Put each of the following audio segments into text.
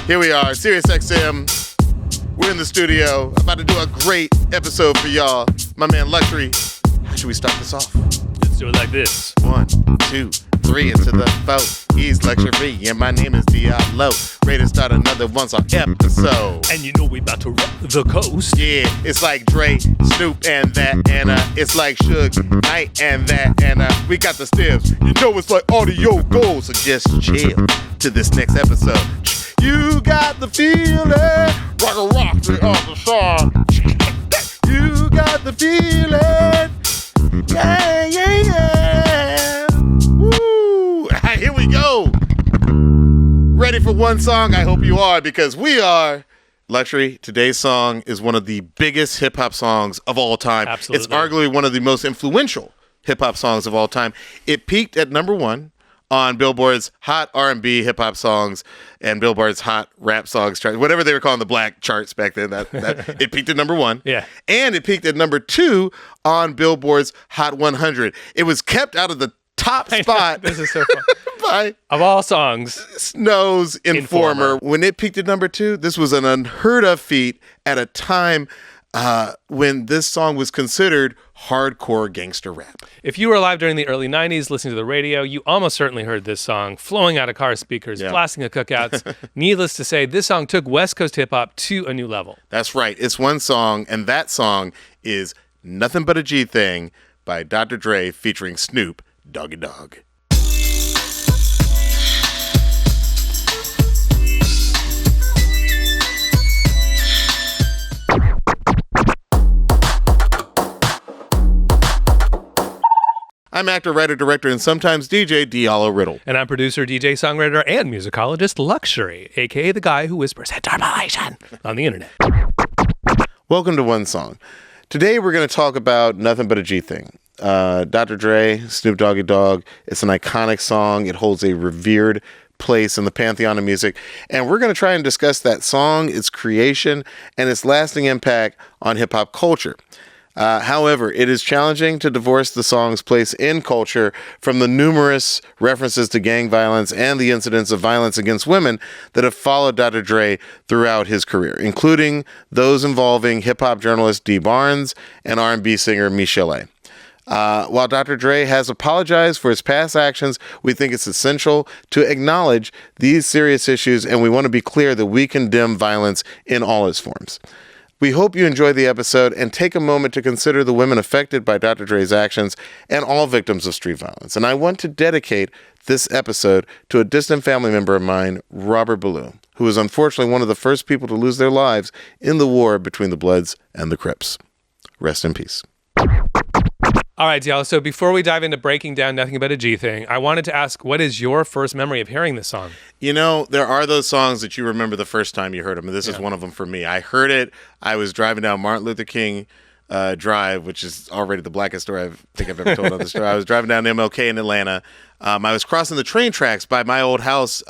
Here we are, Sirius XM. We're in the studio, about to do a great episode for y'all. My man LUXXURY. How should we start this off? Let's do it like this. 1, 2, 3 into the 4. He's LUXXURY and my name is Diallo. Ready to start another one-song episode. And you know we about to rock the coast. Yeah, it's like Dre, Snoop, and that, and it's like Suge, Knight, and that, and we got the steps. You know it's like audio gold, so just chill to this next episode. You got the feeling, rock the other song. You got the feeling, yeah. Woo! Here we go. Ready for one song? I hope you are, because we are. LUXXURY, today's song is one of the biggest hip-hop songs of all time. Absolutely. It's arguably one of the most influential hip-hop songs of all time. It peaked at number 1 on Billboard's Hot R&B Hip-Hop Songs and Billboard's Hot Rap Songs chart, whatever they were calling the black charts back then. That it peaked at number 1. Yeah. And it peaked at number 2 on Billboard's Hot 100. It was kept out of the top spot. This is so fun. By of all songs, Snow's Informer. When it peaked at number 2, this was an unheard of feat at a time when this song was considered hardcore gangster rap. If you were alive during the early 90s listening to the radio, you almost certainly heard this song flowing out of car speakers, blasting at cookouts. Needless to say, this song took West Coast hip-hop to a new level. That's right. It's one song, and that song is Nothing But a G Thing by Dr. Dre featuring Snoop, Dogg. I'm actor, writer, director, and sometimes DJ Diallo Riddle. And I'm producer, DJ, songwriter, and musicologist LUXXURY, a.k.a. the guy who whispers Interpolation on the internet. Welcome to One Song. Today we're going to talk about Nothing But a G Thing. Dr. Dre, Snoop Dogg. It's an iconic song. It holds a revered place in the pantheon of music. And we're going to try and discuss that song, its creation, and its lasting impact on hip-hop culture. However, it is challenging to divorce the song's place in culture from the numerous references to gang violence and the incidents of violence against women that have followed Dr. Dre throughout his career, including those involving hip-hop journalist Dee Barnes and R&B singer Michel'le. While Dr. Dre has apologized for his past actions, we think it's essential to acknowledge these serious issues, and we want to be clear that we condemn violence in all its forms. We hope you enjoy the episode and take a moment to consider the women affected by Dr. Dre's actions and all victims of street violence. And I want to dedicate this episode to a distant family member of mine, Robert Ballou, who was unfortunately one of the first people to lose their lives in the war between the Bloods and the Crips. Rest in peace. All right, Diallo, so before we dive into breaking down Nothing But a G Thing, I wanted to ask, what is your first memory of hearing this song? You know, there are those songs that you remember the first time you heard them, and this is one of them for me. I heard it. I was driving down Martin Luther King Drive, which is already the blackest story I think I've ever told on this story. I was driving down MLK in Atlanta. I was crossing the train tracks by my old house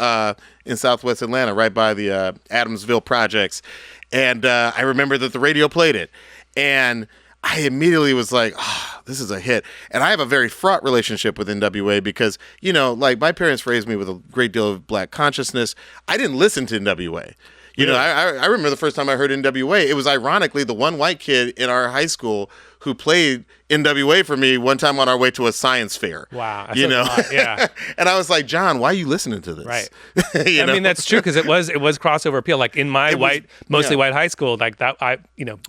in Southwest Atlanta, right by the Adamsville projects, and I remember that the radio played it, and I immediately was like, oh, this is a hit. And I have a very fraught relationship with NWA because, you know, like my parents raised me with a great deal of black consciousness. I didn't listen to NWA. You know, I remember the first time I heard NWA, it was ironically the one white kid in our high school who played NWA for me one time on our way to a science fair. Wow. You know? Yeah. And I was like, John, why are you listening to this? Right. I mean, that's true because it was crossover appeal. Like in my mostly white high school, like that,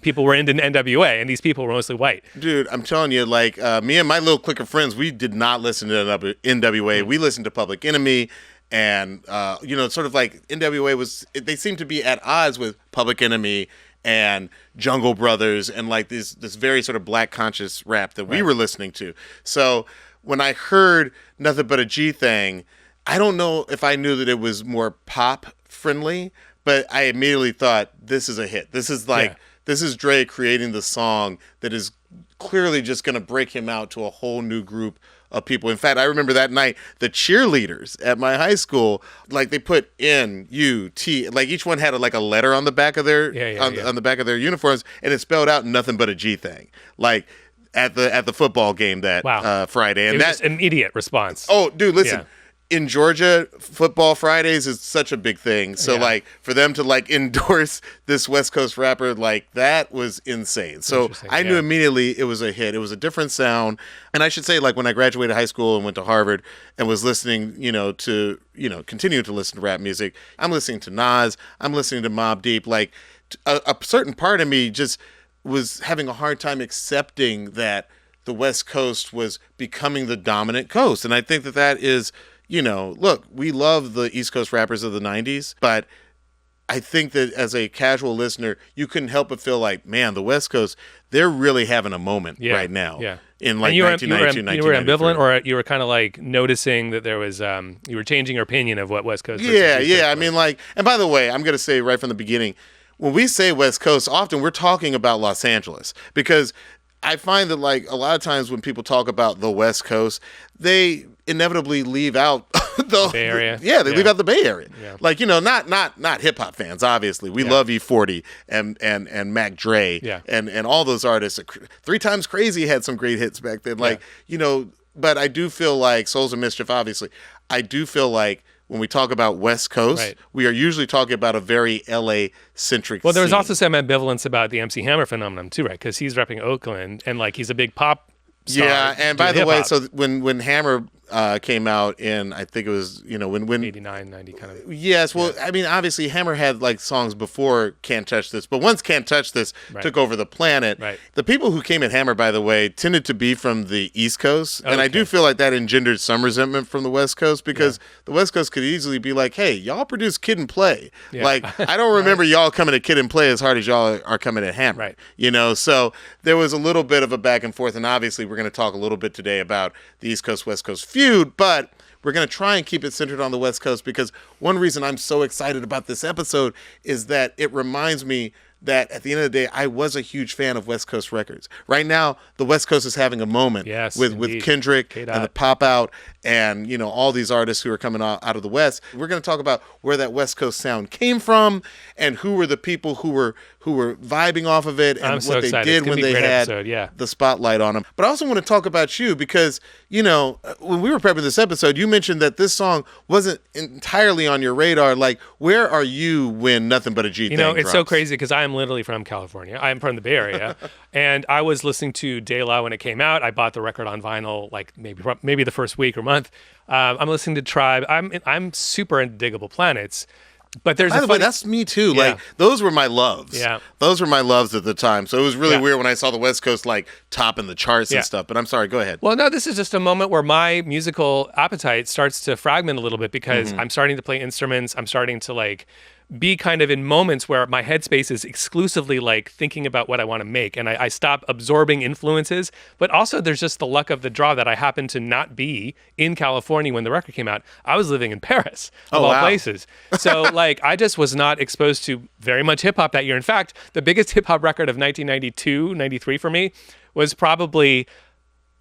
people were into NWA and these people were mostly white. Dude, I'm telling you, like me and my little clique of friends, we did not listen to NWA. Mm-hmm. We listened to Public Enemy. And, sort of like NWA they seemed to be at odds with Public Enemy and Jungle Brothers and like this very sort of black conscious rap that we were listening to. So when I heard Nothing But a G Thing, I don't know if I knew that it was more pop friendly, but I immediately thought this is a hit. This is this is Dre creating the song that is clearly just going to break him out to a whole new group of people. In fact, I remember that night, the cheerleaders at my high school, like they put N-U-T, like each one had a letter on the back of their on the back of their uniforms, and it spelled out Nothing But a G Thing, like at the football game that Friday. And it was that just immediate response. Oh, dude, listen. in Georgia, football Fridays is such a big thing. So like for them to like endorse this West Coast rapper, like that was insane. So I knew immediately it was a hit. It was a different sound. And I should say, like when I graduated high school and went to Harvard and was listening, continuing to listen to rap music, I'm listening to Nas, I'm listening to Mobb Deep. Like a certain part of me just was having a hard time accepting that the West Coast was becoming the dominant coast. And I think that is, look, we love the East Coast rappers of the 90s, but I think that as a casual listener, you couldn't help but feel like, man, the West Coast, they're really having a moment right now. Yeah. In like 1992, you were ambivalent, or you were kind of like noticing that there was, you were changing your opinion of what West Coast was? Yeah. I mean, like, and by the way, I'm going to say right from the beginning, when we say West Coast, often we're talking about Los Angeles, because I find that like a lot of times when people talk about the West Coast, they inevitably leave out the Bay Area. They leave out the Bay Area. Yeah. Like, not hip hop fans, obviously. We love E40 and Mac Dre and all those artists. 3 Times Crazy had some great hits back then. Like, but I do feel like Souls of Mischief, obviously. I do feel like when we talk about West Coast, we are usually talking about a very LA-centric Well, there was scene. also some ambivalence about the MC Hammer phenomenon too, right? Because he's repping Oakland, and like he's a big pop star. Yeah, and by the way, so when Hammer came out in, I think it was, when 89, 90 kind of. Yes, well, I mean, obviously Hammer had like songs before Can't Touch This, but once Can't Touch This took over the planet, the people who came at Hammer, by the way, tended to be from the East Coast, and I do feel like that engendered some resentment from the West Coast, because the West Coast could easily be like, hey, y'all produce Kid and Play. Like, I don't remember y'all coming at Kid and Play as hard as y'all are coming at Hammer. So there was a little bit of a back and forth, and obviously we're going to talk a little bit today about the East Coast-West Coast feud, but we're going to try and keep it centered on the West Coast, because one reason I'm so excited about this episode is that it reminds me that at the end of the day, I was a huge fan of West Coast records. Right now, the West Coast is having a moment with Kendrick and the Pop Out and, all these artists who are coming out of the West. We're going to talk about where that West Coast sound came from and who were the people who were vibing off of it and what they did when they had the spotlight on them. But I also want to talk about you because, when we were prepping this episode, you mentioned that this song wasn't entirely on your radar. Like, where are you when Nothing But a G Thing it's so crazy because I am literally from California. I'm from the Bay Area. And I was listening to DILLAO when it came out. I bought the record on vinyl like maybe the first week or month. I'm listening to Tribe. I'm super into Diggable Planets. But there's by the way, that's me too. Like those were my loves. Yeah, those were my loves at the time. So it was really weird when I saw the West Coast like topping the charts and stuff. But I'm sorry, go ahead. Well, no, this is just a moment where my musical appetite starts to fragment a little bit because I'm starting to play instruments. I'm starting to like be kind of in moments where my headspace is exclusively like thinking about what I want to make, and I stop absorbing influences. But also there's just the luck of the draw that I happened to not be in California when the record came out. I was living in Paris, of all places. So like I just was not exposed to very much hip hop that year. In fact, the biggest hip hop record of 1992, 93 for me was probably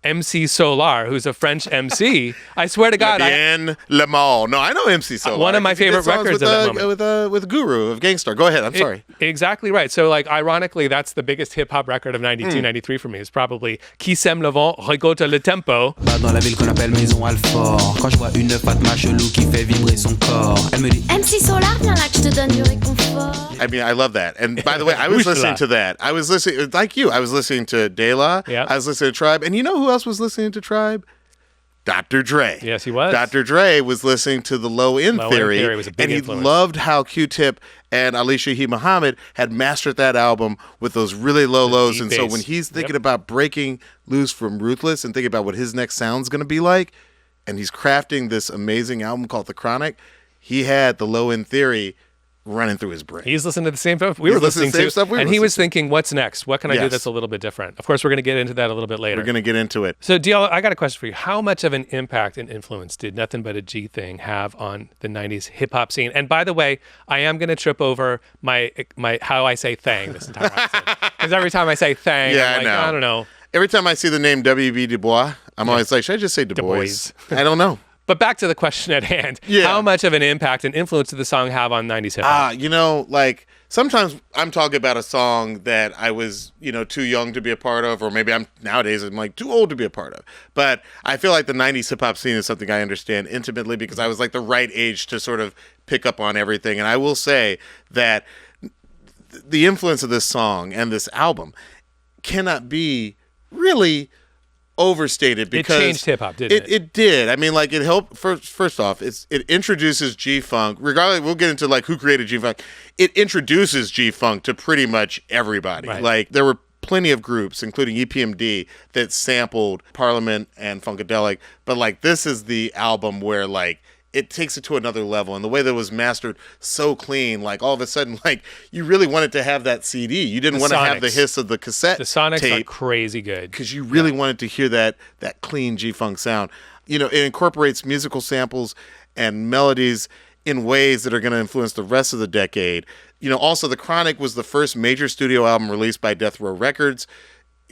MC Solar, who's a French MC. I swear to God, Le Mans. No, I know MC Solar. One of my favorite records with, of that moment. With Guru of Gangstar. Go ahead. I'm sorry. Exactly right. So, like, ironically, that's the biggest hip hop record of 92, 93 for me. It's probably Qui sème le vent, récolte le tempo. Dans la ville qu'on appelle Maison Alfort. Quand je vois une Fatma chelou qui fait vibrer son corps. Elle me dit MC Solar, viens là que je te donne du réconfort. I mean, I love that. And by the way, I was listening to that. I was listening, like you, I was listening to DILLAO. I was listening to Tribe. And you know who else was listening to Tribe? Dr. Dre. Yes, he was. Dr. Dre was listening to the Low End Theory. Was a big and he influence. loved how Q-Tip and Ali Shaheed Muhammad had mastered that album with those really low lows. And so when he's thinking about breaking loose from Ruthless and thinking about what his next sound's going to be like, and he's crafting this amazing album called The Chronic, he had the Low End Theory running through his brain. He's listening to the same stuff we were listening to. And he was thinking, what's next? What can I do that's a little bit different? Of course, we're going to get into that a little bit later. We're going to get into it. So, Diallo, I got a question for you. How much of an impact and influence did Nothing But a G Thing have on the 90s hip-hop scene? And by the way, I am going to trip over my how I say Thang this entire episode. Because every time I say Thang, I'm like, I don't know. Every time I see the name W.B. Du Bois, I'm always like, should I just say Du Bois? I don't know. But back to the question at hand. Yeah. How much of an impact and influence did the song have on 90s hip hop? Like sometimes I'm talking about a song that I was, too young to be a part of, or maybe I'm like too old to be a part of. But I feel like the 90s hip hop scene is something I understand intimately because I was like the right age to sort of pick up on everything. And I will say that the influence of this song and this album cannot be really overstated because it changed hip hop, didn't it? It did. I mean, like it helped. First off, it introduces G-Funk. Regardless, we'll get into like who created G-Funk. It introduces G-Funk to pretty much everybody. Right. Like there were plenty of groups, including EPMD, that sampled Parliament and Funkadelic. But like this is the album where like it takes it to another level, and the way that it was mastered so clean, like all of a sudden, like you really wanted to have that CD. You didn't want to have the hiss of the cassette. The Sonics tape are crazy good because you really wanted to hear that clean G-Funk sound. It incorporates musical samples and melodies in ways that are going to influence the rest of the decade. Also The Chronic was the first major studio album released by Death Row Records.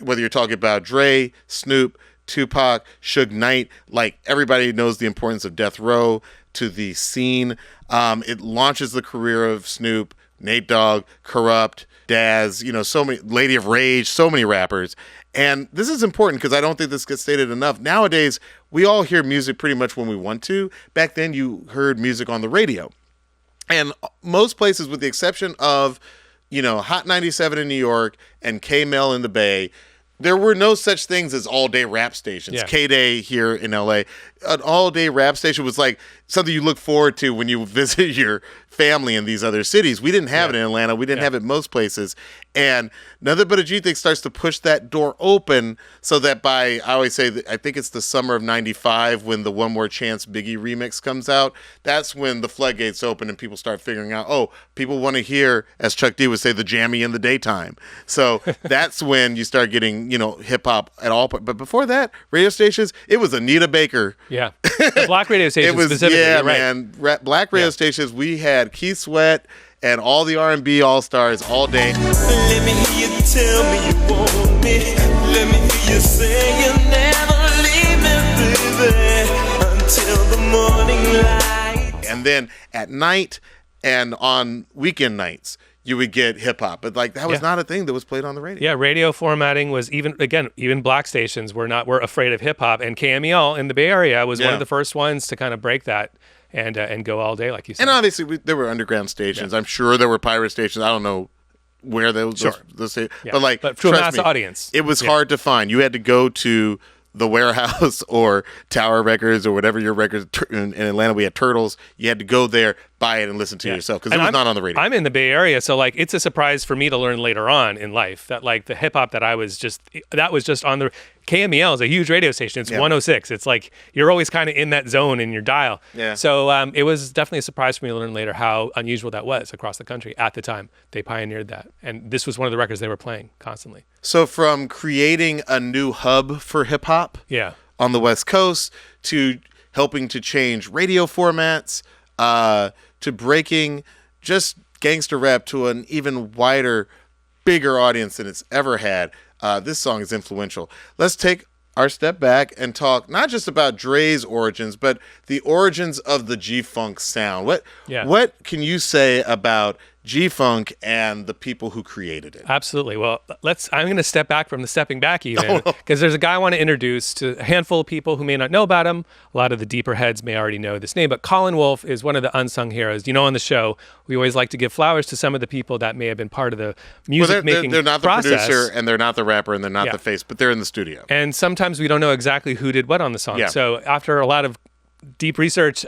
Whether you're talking about Dre, Snoop, Tupac, Suge Knight, like everybody knows the importance of Death Row to the scene. It launches the career of Snoop, Nate Dogg, Corrupt, Daz, so many, Lady of Rage, so many rappers. And this is important because I don't think this gets stated enough. Nowadays, we all hear music pretty much when we want to. Back then, you heard music on the radio. And most places, with the exception of, Hot 97 in New York and K-Mel in the Bay, there were no such things as all-day rap stations. Yeah. K-Day here in LA, an all-day rap station was like something you look forward to when you visit your family in these other cities. We didn't have it in Atlanta. We didn't have it most places. And Nothing But a G Thing starts to push that door open so that I always say, that I think it's the summer of 95 when the One More Chance Biggie remix comes out. That's when the floodgates open and people start figuring out, people want to hear, as Chuck D would say, the jammy in the daytime. So that's when you start getting, hip-hop at all. But before that, radio stations, it was Anita Baker. Yeah. The black radio station specifically. Yeah, right. man. Black radio stations, we had Keith Sweat and all the R&B all-stars all day. Let me hear you tell me you want me. Let me hear you say you'll never leave me, baby, until the morning light. And then at night and on weekend nights, you would get hip-hop. But like that was not a thing that was played on the radio. Yeah, radio formatting was even black stations were afraid of hip-hop. And KMEL in the Bay Area was one of the first ones to kind of break that and go all day, like you said. And obviously, there were underground stations. I'm sure there were pirate stations. I don't know where those but to a mass audience, it was hard to find. You had to go to the Warehouse or Tower Records or whatever your records. In Atlanta, we had Turtles. You had to go there, buy it, and listen to it yourself because it was not on the radio. I'm in the Bay Area, so like it's a surprise for me to learn later on in life that like the hip hop that was just on the KMEL is a huge radio station. It's 106. It's like you're always kind of in that zone in your dial. Yeah. So it was definitely a surprise for me to learn later how unusual that was across the country at the time. They pioneered that, and this was one of the records they were playing constantly. So from creating a new hub for hip hop, on the West Coast to helping to change radio formats, to breaking just gangster rap to an even wider, bigger audience than it's ever had. This song is influential. Let's take our step back and talk not just about Dre's origins, but the origins of the G-Funk sound. What can you say about G-Funk and the people who created it? Absolutely. Well, I'm going to step back from the stepping back even, because there's a guy I want to introduce to a handful of people who may not know about him. A lot of the deeper heads may already know this name, but Colin Wolf is one of the unsung heroes. On the show, we always like to give flowers to some of the people that may have been part of the music making process. They're not the producer, and they're not the rapper, and they're not the face, but they're in the studio. And sometimes we don't know exactly who did what on the song. So after a lot of deep research,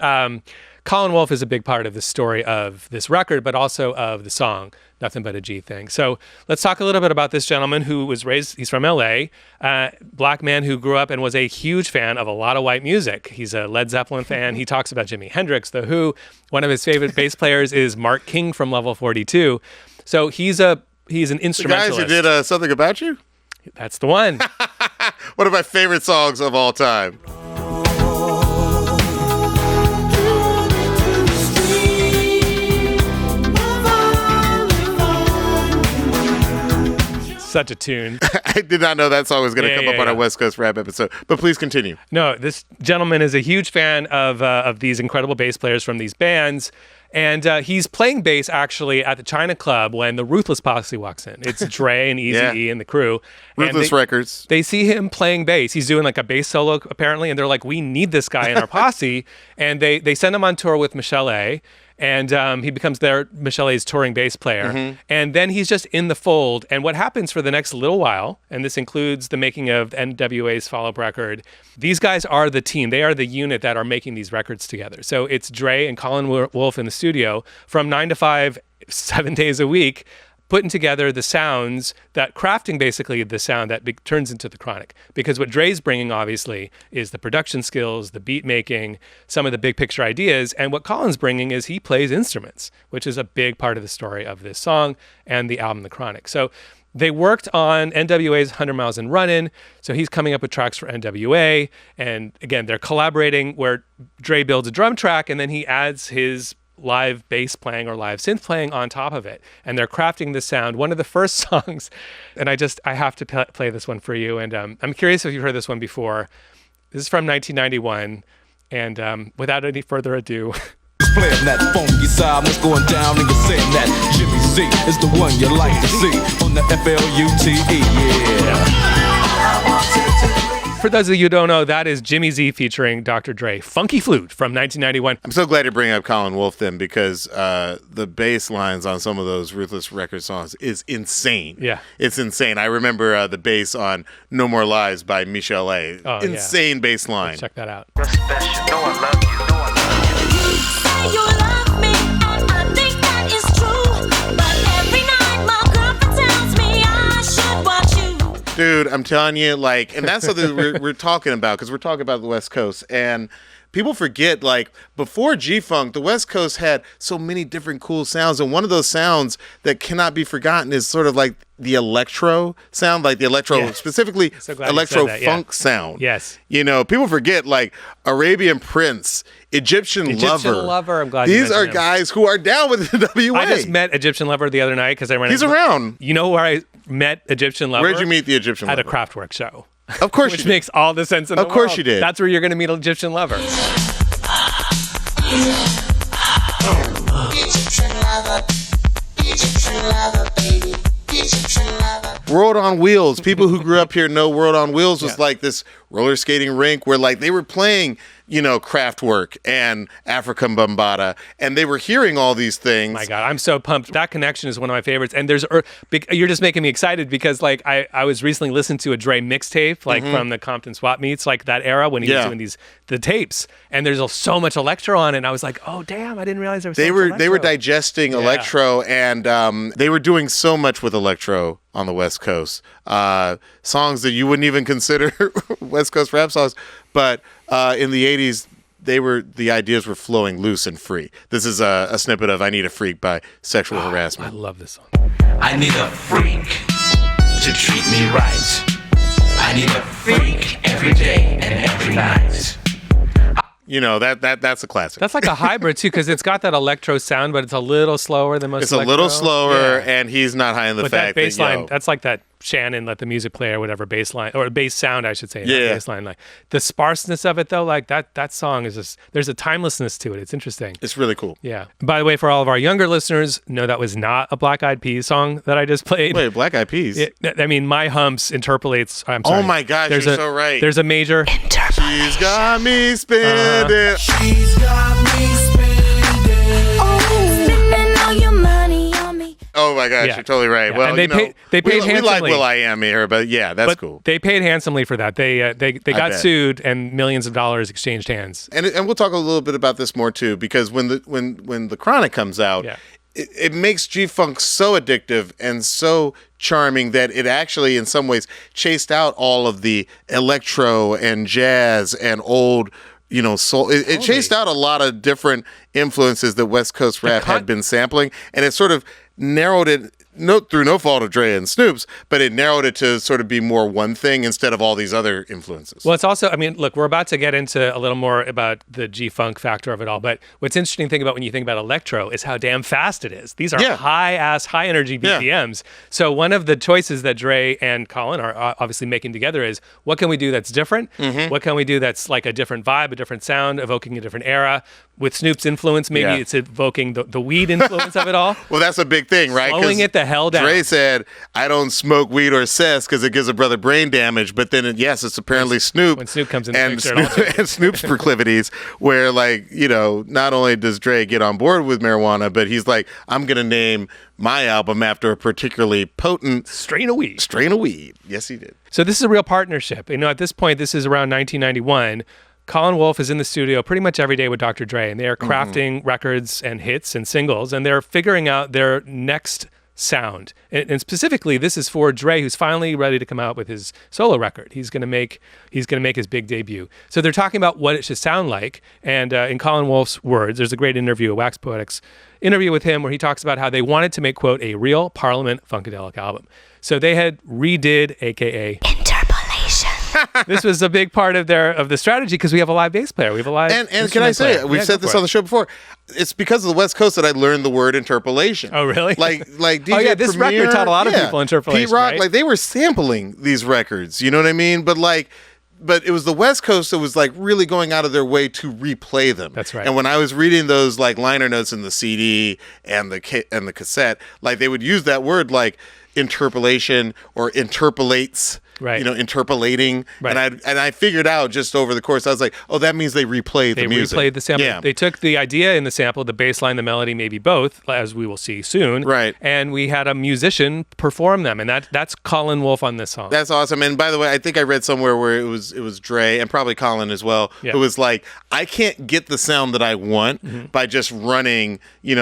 Colin Wolf is a big part of the story of this record, but also of the song, Nothing But a G Thing. So let's talk a little bit about this gentleman who was raised, he's from LA, black man who grew up and was a huge fan of a lot of white music. He's a Led Zeppelin fan. He talks about Jimi Hendrix, The Who. One of his favorite bass players is Mark King from Level 42. So he's an instrumentalist. The guys who did Something About You? That's the one. One of my favorite songs of all time. such a tune. I did not know that song was going to come up on yeah. our West Coast rap episode, but please continue. No, this gentleman is a huge fan of these incredible bass players from these bands. And he's playing bass actually at the China Club when the Ruthless posse walks in. It's Dre and Eazy-E and the crew. Ruthless Records. They see him playing bass. He's doing like a bass solo apparently, and they're like, we need this guy in our posse. And they send him on tour with Michelle A. And he becomes Michelle A's touring bass player. And then he's just in the fold. And what happens for the next little while, and this includes the making of NWA's follow-up record, these guys are the team. They are the unit that are making these records together. So it's Dre and Colin Wolf in the studio from 9 to 5, 7 days a week, putting together the sounds, crafting basically the sound that turns into the Chronic. Because what Dre's bringing, obviously, is the production skills, the beat making, some of the big picture ideas. And what Colin's bringing is he plays instruments, which is a big part of the story of this song and the album, The Chronic. So they worked on NWA's 100 Miles and Runnin'. So he's coming up with tracks for NWA. And again, they're collaborating where Dre builds a drum track and then he adds his live bass playing or live synth playing on top of it, and they're crafting the sound. One of the first songs, and I have to play this one for you, and I'm curious if you've heard this one before. This is from 1991, and without any further ado, playing that funky side, what's going down, and you're saying that Jimmy Z is the one you like to see on the FLUTE, yeah. For those of you who don't know, that is Jimmy Z featuring Dr. Dre, Funky Flute from 1991. I'm so glad to bring up Colin Wolf then, because the bass lines on some of those Ruthless Record songs is insane. Yeah. It's insane. I remember the bass on No More Lies by Michelle A. Oh, insane bass line. Let's check that out. You're special. No, I love you. No, I love you. You say you love me, and I think that is true. But every night my girlfriend tells me I should watch you. Dude, I'm telling you, like, and that's something we're talking about, because we're talking about the West Coast. And people forget, like, before G-Funk, the West Coast had so many different cool sounds. And one of those sounds that cannot be forgotten is sort of like the electro sound, like the electro, specifically So glad you electro said that, yeah. funk sound. Yes. You know, people forget, like, Arabian Prince, Egyptian Lover. I'm glad you These are mentioned him. guys who are down with the WA. I just met Egyptian Lover the other night because I ran. He's around. You know where I met Egyptian Lover? Where'd you meet the Egyptian At Lover? a Kraftwerk show. Of course Which you did. makes all the sense in the Of world. course you did. That's where you're going to meet Egyptian Lover. World on Wheels. People who grew up here know World on Wheels was like this roller skating rink where, like, they were playing, you know, Kraftwerk and African Bambaataa, and they were hearing all these things. My God, I'm so pumped. That connection is one of my favorites. And you're just making me excited because, like, I was recently listening to a Dre mixtape, like from the Compton Swap Meets, like that era when he was doing the tapes, and there's so much electro on it. And I was like, oh damn, I didn't realize there was. They so were much they were electro. digesting electro, and they were doing so much with electro on the West Coast. Songs that you wouldn't even consider West Coast rap songs, but in the 80s, the ideas were flowing loose and free. This is a snippet of "I Need a Freak" by Sexual I Harassment. love this song. I need a freak to treat me right. I need a freak every day and every night. You know, that's a classic. That's like a hybrid too, because it's got that electro sound, but it's a little slower than most. It's a electro. little slower, Yeah. and he's not high in the But fact that bass line, yo, that's like that Shannon, let the music play or whatever bass line, or bass sound, I should say. not Yeah. Bass line, like the sparseness of it though, like that song is just, there's a timelessness to it. It's interesting. it's really cool. Yeah. By the way, for all of our younger listeners, no, that was not a Black Eyed Peas song that I just played. Wait, Black Eyed Peas. I mean, My Humps interpolates. I'm sorry. Oh my gosh, There's you're so right. There's a major. She's got me spinning. She's got me spending. Spending all your money on me. Oh my gosh, Yeah. you're totally right. Yeah, Well, and they you know, paid we like handsomely. Will I Am here, but yeah, that's But cool. they paid handsomely for that. They got bet. sued and millions of dollars exchanged hands. And we'll talk a little bit about this more too, because when the Chronic comes out, Yeah. it makes G-Funk so addictive and so charming that it actually, in some ways, chased out all of the electro and jazz and old, you know, soul. It chased out a lot of different influences that West Coast rap had been sampling, and it sort of narrowed it through no fault of Dre and Snoop's, but it narrowed it to sort of be more one thing instead of all these other influences. Well, it's also, I mean, look, we're about to get into a little more about the G-Funk factor of it all, but what's interesting thing about when you think about electro is how damn fast it is. These are high energy BPMs. So one of the choices that Dre and Colin are obviously making together is, what can we do that's different? What can we do that's like a different vibe, a different sound, evoking a different era? With Snoop's influence, maybe it's evoking the weed influence of it all. Well, that's a big thing, right? Slowing it the hell down. Dre said, I don't smoke weed or cess because it gives a brother brain damage. But then, it's apparently Snoop. When Snoop comes in the and picture. and Snoop's proclivities, where, like, not only does Dre get on board with marijuana, but he's like, I'm going to name my album after a particularly potent strain of weed. Yes, he did. So this is a real partnership. At this point, this is around 1991. Colin Wolf is in the studio pretty much every day with Dr. Dre, and they are crafting records and hits and singles, and they're figuring out their next sound. And specifically, this is for Dre, who's finally ready to come out with his solo record. He's going to make his big debut. So they're talking about what it should sound like. And in Colin Wolf's words, there's a great interview, a Wax Poetics interview with him, where he talks about how they wanted to make, quote, a real Parliament-Funkadelic album. So they had redid, aka Interpolation. This was a big part of the strategy, because we have a live bass player. We have a live And can I instrument say, player. we've said this on the show before, it's because of the West Coast that I learned the word interpolation. Oh, really? Like DJ this Premier, record taught a lot of people interpolation, Pete Rock, right? like they were sampling these records, you know what I mean? But it was the West Coast that was like really going out of their way to replay them. That's right. And when I was reading those like liner notes in the CD and the cassette, like they would use that word like interpolation or interpolates. Right. Interpolating. Right. And I figured out just over the course, I was like, oh, that means they replayed the music. They replayed the sample. Yeah. They took the idea in the sample, the bass line, the melody, maybe both, as we will see soon. Right. And we had a musician perform them, and that's Colin Wolf on this song. That's awesome. And by the way, I think I read somewhere where it was Dre and probably Colin as well. Yeah. It was like, I can't get the sound that I want by just running,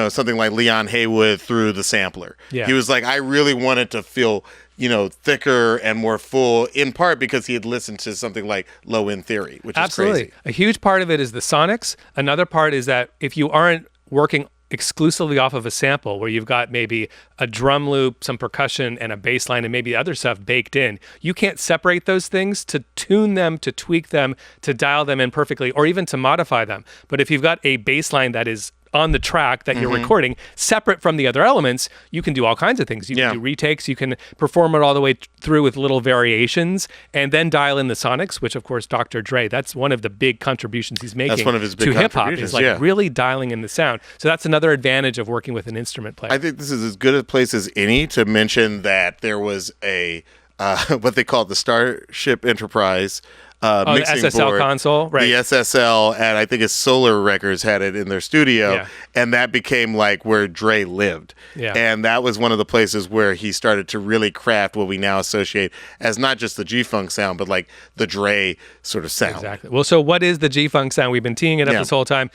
something like Leon Haywood through the sampler. Yeah. He was like, I really wanted to feel thicker and more full, in part because he had listened to something like Low End Theory, which Absolutely. is crazy. A huge part of it is the sonics. Another part is that if you aren't working exclusively off of a sample where you've got maybe a drum loop, some percussion, and a bass line, and maybe other stuff baked in, you can't separate those things to tune them, to tweak them, to dial them in perfectly, or even to modify them. But if you've got a bass line that is on the track that you're recording, separate from the other elements, you can do all kinds of things. You can do retakes, you can perform it all the way through with little variations, and then dial in the sonics, which of course Dr. Dre, that's one of the big contributions he's making. That's one of his big to hip hop, contributions, is like really dialing in the sound. So that's another advantage of working with an instrument player. I think this is as good a place as any to mention that there was a what they called the Starship Enterprise mixing the SSL board, console, right? The SSL, and I think it's Solar Records had it in their studio, and that became like where Dre lived. Yeah. And that was one of the places where he started to really craft what we now associate as not just the G-Funk sound, but like the Dre sort of sound. Exactly. Well, so what is the G-Funk sound? We've been teeing it up this whole time.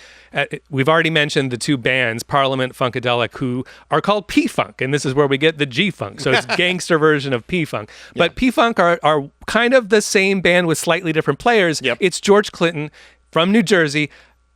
We've already mentioned the two bands, Parliament-Funkadelic, who are called P-Funk, and this is where we get the G-Funk. So it's gangster version of P-Funk. But P-Funk are kind of the same band with slightly different players. Yep. It's George Clinton from New Jersey,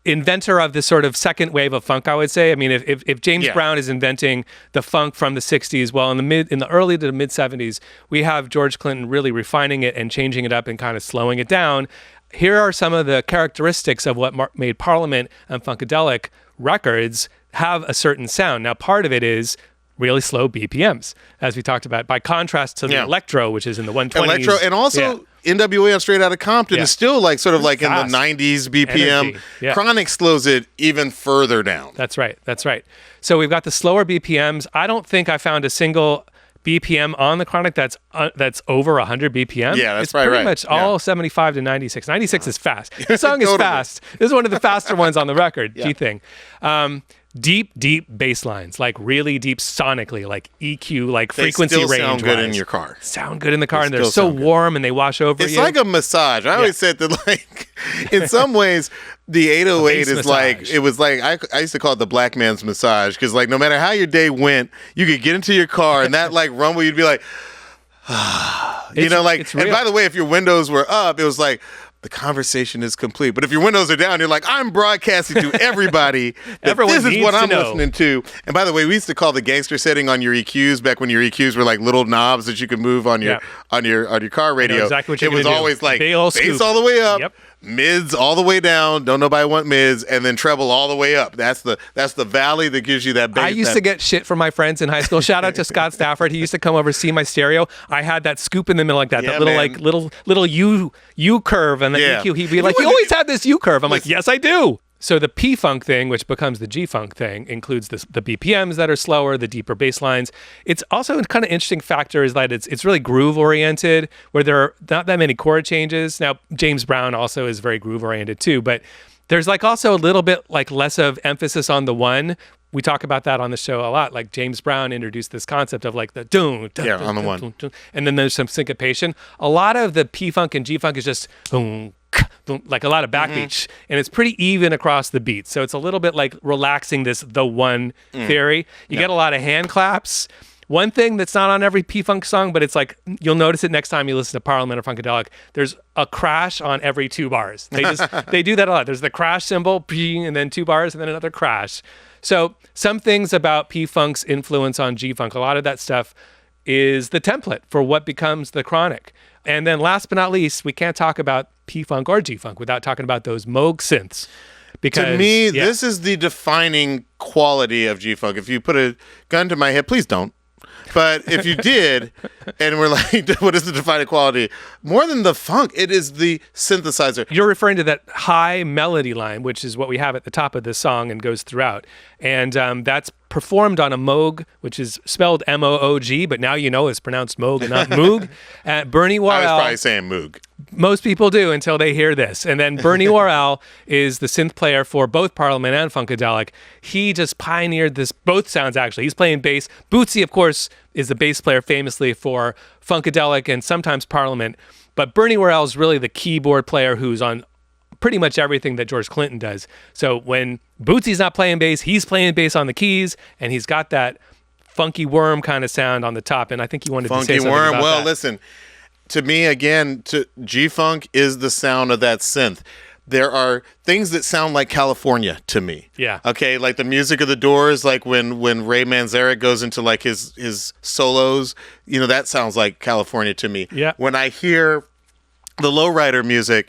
inventor of this sort of second wave of funk, I would say. I mean, if James Brown is inventing the funk from the 60s, well, in the early to the mid 70s, we have George Clinton really refining it and changing it up and kind of slowing it down. Here are some of the characteristics of what made Parliament and Funkadelic records have a certain sound. Now, part of it is really slow BPMs, as we talked about, by contrast to the Electro, which is in the 120s. Electro, and also NWA on Straight Outta Compton is still like sort of like fast. in the 90s BPM. Energy. Yeah. Chronic slows it even further down. That's right. So we've got the slower BPMs. I don't think I found a single BPM on the Chronic that's over 100 BPM. Yeah, that's it's right. pretty much all 75 to 96. 96 is fast. The song is fast. This is one of the faster ones on the record. G-Thing. Deep bass lines, like really deep sonically, like EQ, like frequency range. They still sound good in your car. Sound good in the car, and They they're still so sound warm, and they wash over you. It's like a massage. I always said that, like, in some ways, the 808 is massage. like, it was like, I used to call it the black man's massage, because like no matter how your day went, you could get into your car and that like rumble, you'd be like, and by the way, if your windows were up, it was like, the conversation is complete. But if your windows are down, you're like, I'm broadcasting to everybody that Everyone this is needs what to I'm know. listening to. And by the way, we used to call the gangster setting on your EQs back when your EQs were like little knobs that you could move on your Yep. on your car radio. exactly what you're It was gonna do. always like Big ol' bass scoop. all the way up. Yep. Mids all the way down. Don't nobody want mids, and then treble all the way up. That's the valley that gives you that bass. I used to get shit from my friends in high school. Shout out to Scott Stafford. He used to come over see my stereo. I had that scoop in the middle like that, Yeah, that little man. like little U curve, and the Yeah. EQ. He'd be like, You "You always had this U curve." I'm like, Listen. "Yes, I do." So the P-Funk thing, which becomes the G-Funk thing, includes the BPMs that are slower, the deeper bass lines. It's also a kind of interesting factor is that it's really groove oriented, where there are not that many chord changes. Now James Brown also is very groove oriented too, but there's like also a little bit like less of emphasis on the one. We talk about that on the show a lot. Like James Brown introduced this concept of like the dun, dun, Yeah, dun, on the dun, one. dun, dun, and then there's some syncopation. A lot of the P-Funk and G-Funk is just dun, dun, like a lot of backbeats, and it's pretty even across the beats. So it's a little bit like relaxing this the one theory. You get a lot of hand claps. One thing that's not on every P-Funk song, but it's like you'll notice it next time you listen to Parliament or Funkadelic. There's a crash on every 2 bars. They do that a lot. There's the crash cymbal, and then 2 bars, and then another crash. So some things about P-Funk's influence on G-Funk, a lot of that stuff is the template for what becomes the Chronic. And then last but not least, we can't talk about P-Funk or G-Funk without talking about those Moog synths. Because, To me, yeah. this is the defining quality of G-Funk. If you put a gun to my head, please don't. But if you did, and we're like, what is the defining quality? More than the funk, it is the synthesizer. You're referring to that high melody line, which is what we have at the top of this song and goes throughout. And that's performed on a Moog, which is spelled M-O-O-G, but now you know it's pronounced Moog and not Moog. Bernie I was Worrell, probably saying Moog. most people do until they hear this. And then Bernie Worrell is the synth player for both Parliament and Funkadelic. He just pioneered both sounds, actually. He's playing bass. Bootsy, of course, is the bass player famously for Funkadelic and sometimes Parliament. But Bernie Worrell is really the keyboard player who's on pretty much everything that George Clinton does. So when Bootsy's not playing bass, he's playing bass on the keys, and he's got that funky worm kind of sound on the top. And I think you wanted to say Funky something worm. about Well, that. listen, to me, again, G-Funk is the sound of that synth. There are things that sound like California to me. Yeah. Okay, like the music of the Doors, like when Ray Manzarek goes into like his solos, that sounds like California to me. Yeah. When I hear the Lowrider music,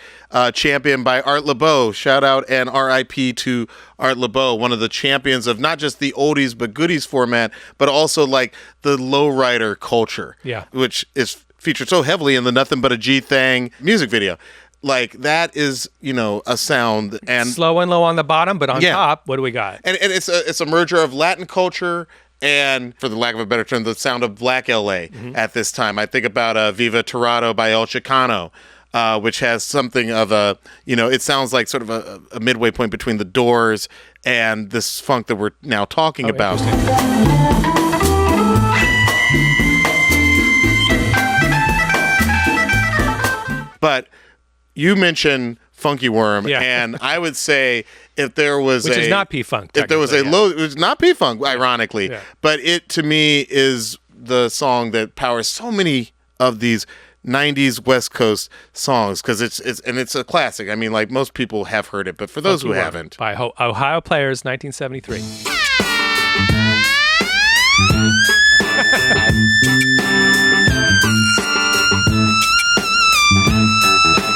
championed by Art LeBeau, shout out and RIP to Art LeBeau, one of the champions of not just the oldies but goodies format, but also like the Lowrider culture, Yeah. which is featured so heavily in the Nothing But a G Thang music video. Like that is, a sound and Slow and low on the bottom, but on Yeah. top, what do we got? and it's a merger of Latin culture and, for the lack of a better term, the sound of Black LA at this time. I think about Viva Torado by El Chicano, which has something of it sounds like sort of a midway point between the Doors and this funk that we're now talking about. But you mentioned Funky Worm, Yeah. and I would say if there was Which is not P-Funk, if there was a technically, low, it was not P-Funk, ironically, Yeah. but it to me is the song that powers so many of these 90s West Coast songs because it's a classic. I mean, like most people have heard it, but for those who Funky Worm haven't, by Ohio Players, 1973.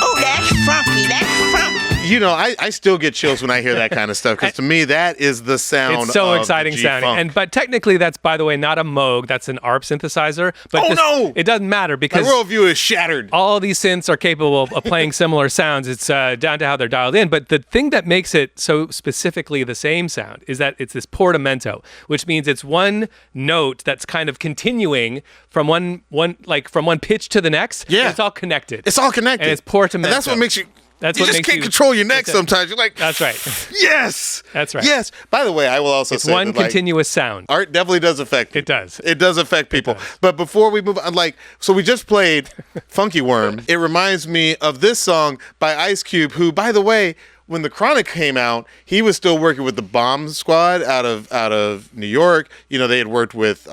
Oh, that's funky. That's funky. I still get chills when I hear that kind of stuff because to me that is the sound. It's so of exciting G-Funk. sounding. But technically, that's, by the way, not a Moog. That's an ARP synthesizer. But Oh, no! It doesn't matter my because worldview is shattered. all of these synths are capable of playing similar sounds. It's down to how they're dialed in. But the thing that makes it so specifically the same sound is that it's this portamento, which means it's one note that's kind of continuing from one pitch to the next. Yeah. And it's all connected. It's all connected. And it's portamento. And that's what makes you. That's you what just makes can't you- control your neck That's it. sometimes. You're like, That's right. Yes. That's right. Yes. By the way, I will also It's say one that, like, continuous sound. art definitely does affect. It does. It does affect people. But before we move on, so we just played Funky Worm. It reminds me of this song by Ice Cube, who, by the way, when the Chronic came out, he was still working with the Bomb Squad out of New York. They had worked with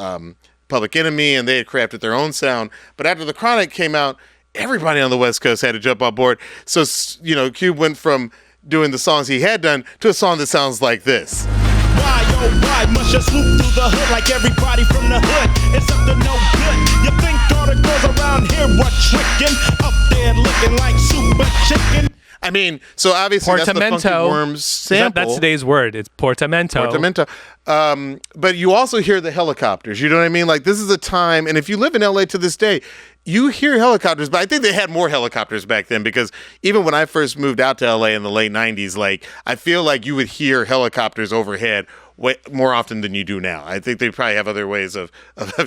Public Enemy, and they had crafted their own sound. But after the Chronic came out, everybody on the West Coast had to jump on board. So, you know, Cube went from doing the songs he had done to a song that sounds like this. Why, oh why, must you swoop through the hood like everybody from the hood? It's up to no good. You think all the girls around here were tricking? Up there looking like super chicken. I mean, so obviously that's the Funky Worms sample. That's today's word. It's portamento. Portamento. But you also hear the helicopters. You know what I mean? Like, this is a time, and if you live in LA to this day, you hear helicopters, but I think they had more helicopters back then, because even when I first moved out to LA in the late 90s, like, I feel like you would hear helicopters overhead way more often than you do now. I think they probably have other ways of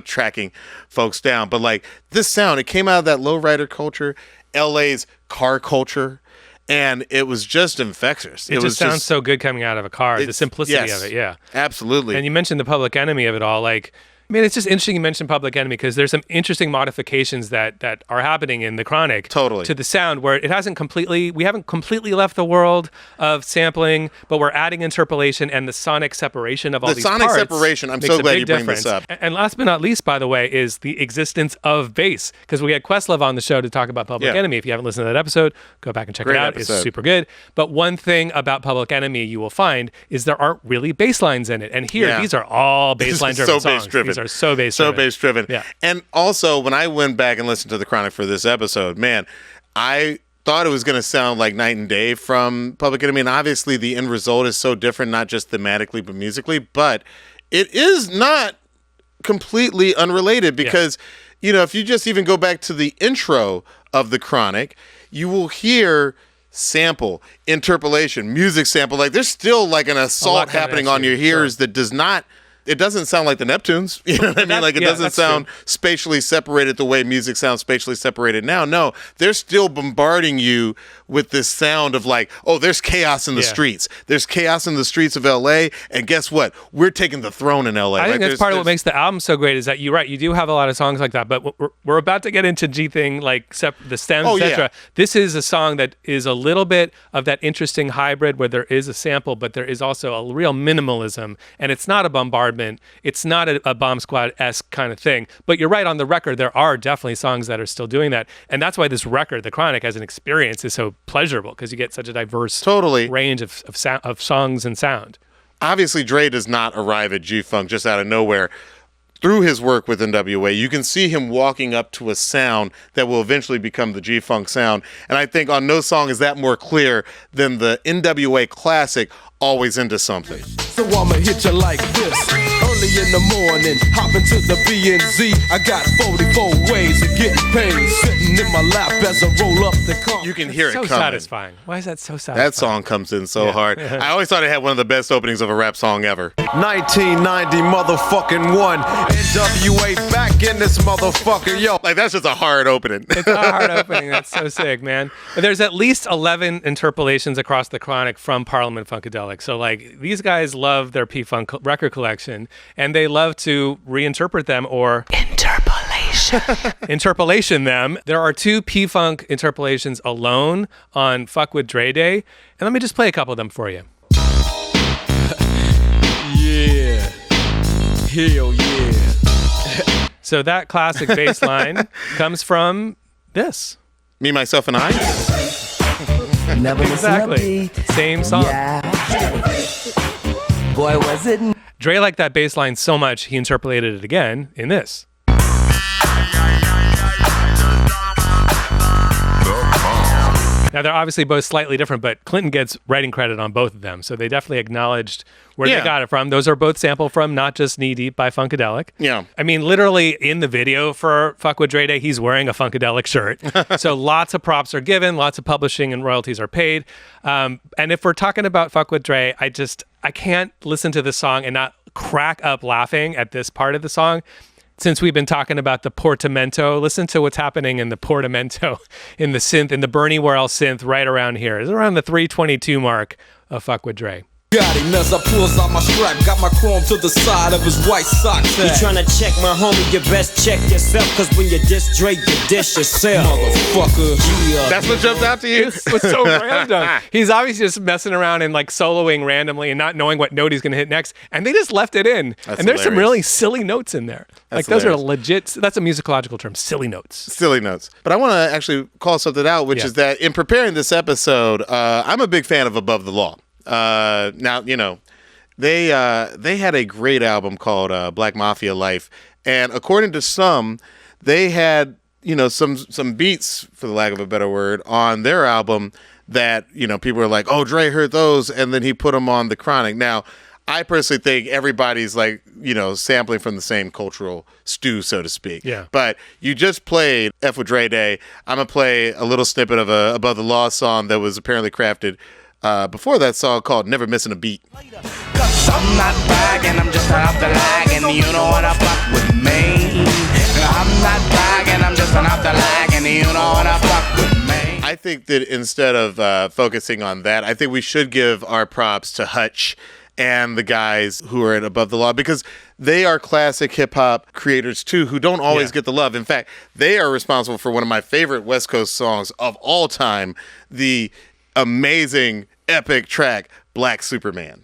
tracking folks down. But like, this sound, it came out of that lowrider culture, LA's car culture. And it was just infectious. It just sounds so good coming out of a car. The simplicity of it, yeah. Absolutely. And you mentioned the Public Enemy of it all. Like, I mean, it's just interesting you mentioned Public Enemy, because there's some interesting modifications that are happening in the Chronic to the sound, where we haven't completely left the world of sampling, but we're adding interpolation and the sonic separation of all these parts. The sonic separation, I'm so glad you bring this up. And last but not least, by the way, is the existence of bass, because we had Questlove on the show to talk about Public Enemy. If you haven't listened to that episode, go back and check it out. It's super good. But one thing about Public Enemy you will find is there aren't really bass lines in it. And here, these are all bass line driven songs. Bass-driven. Are so bass driven. Yeah. And also, when I went back and listened to the Chronic for this episode, man, I thought it was going to sound like night and day from Public Enemy. And obviously the end result is so different, not just thematically, but musically. But it is not completely unrelated, because, you know, if you just even go back to the intro of the Chronic, you will hear sample, interpolation, music sample. Like, there's still like an assault happening on your ears that does not... It doesn't sound like the Neptunes. You know what I mean? Like, it doesn't sound spatially separated the way music sounds spatially separated now. No, they're still bombarding you with this sound of like, oh, there's chaos in the streets. There's chaos in the streets of LA. And guess what? We're taking the throne in LA. I think that's part of what makes the album so great, is that you're right. You do have a lot of songs like that, but we're about to get into G-Thing, like the stems, etc. This is a song that is a little bit of that interesting hybrid where there is a sample, but there is also a real minimalism, and it's not a bombardment. It's not a Bomb Squad-esque kind of thing. But you're right, on the record, there are definitely songs that are still doing that. And that's why this record, The Chronic, as an experience, is so pleasurable, because you get such a diverse range of songs and sound. Obviously, Dre does not arrive at G-Funk just out of nowhere. Through his work with NWA, you can see him walking up to a sound that will eventually become the G-Funk sound. And I think on no song is that more clear than the NWA classic, Always Into Something. So I'ma hit you like this. Early in the morning, hop into the B&Z. I got 44 ways of getting paid. Sitting in my lap as I roll up the car. You can hear it so coming. Satisfying. Why is that so satisfying? That song comes in so hard. I always thought it had one of the best openings of a rap song ever. 1990 motherfucking one. NWA back in this motherfucker, yo. Like, that's just a hard opening. It's a hard opening. That's so sick, man. But there's at least 11 interpolations across the Chronic from Parliament-Funkadelic. So, like, these guys love their P-Funk record collection, and they love to reinterpret them or interpolation them. There are 2 P-Funk interpolations alone on Fuck With Dre Day, and let me just play a couple of them for you. Yeah. Hell yeah. So that classic bass line comes from this. Me, Myself, and I? Never Exactly. Same song. Yeah. Boy, was it. Dre liked that bass line so much, he interpolated it again in this. Now, they're obviously both slightly different, but Clinton gets writing credit on both of them. So they definitely acknowledged where they got it from. Those are both sampled from Not Just Knee Deep by Funkadelic. Yeah. I mean, literally in the video for Fuck With Dre Day, he's wearing a Funkadelic shirt. So lots of props are given, lots of publishing and royalties are paid. And if we're talking about Fuck With Dre, I can't listen to this song and not crack up laughing at this part of the song. Since we've been talking about the portamento, listen to what's happening in the portamento, in the synth, in the Bernie Worrell synth right around here. It's around the 322 mark of Fuck With Dre. Got him as I pulls out my strap, got my chrome to the side of his white sock You tag. tryna check my homie, you best check yourself. Cause when you diss Dre, you dish yourself. Motherfucker. Yeah. That's what jumped out to you? It was so random. He's obviously just messing around and like soloing randomly and not knowing what note he's going to hit next. And they just left it in. That's and there's some hilarious. really silly notes in there. That's Those are hilarious. legit. That's a musicological term. Silly notes. Silly notes. But I want to actually call something out, which Yeah. is that in preparing this episode, I'm a big fan of Above the Law. Now, you know, they had a great album called Black Mafia Life, and according to some, they had, you know, some beats, for the lack of a better word, on their album that, you know, people were like, oh, Dre heard those, and then he put them on The Chronic. Now, I personally think everybody's like, you know, sampling from the same cultural stew, so to speak. Yeah. But you just played F with Dre Day. I'm going to play a little snippet of a Above the Law song that was apparently crafted before that song called Never Missing a Beat. Cause I'm not bragging, I'm just off the lag, and you don't wanna fuck with me. I'm not bragging, I'm just off the lag, and you don't wanna fuck with me. I think that instead of focusing on that, I think we should give our props to Hutch and the guys who are at Above the Law, because they are classic hip-hop creators too, who don't always get the love. In fact, they are responsible for one of my favorite West Coast songs of all time, the amazing, epic track, Black Superman.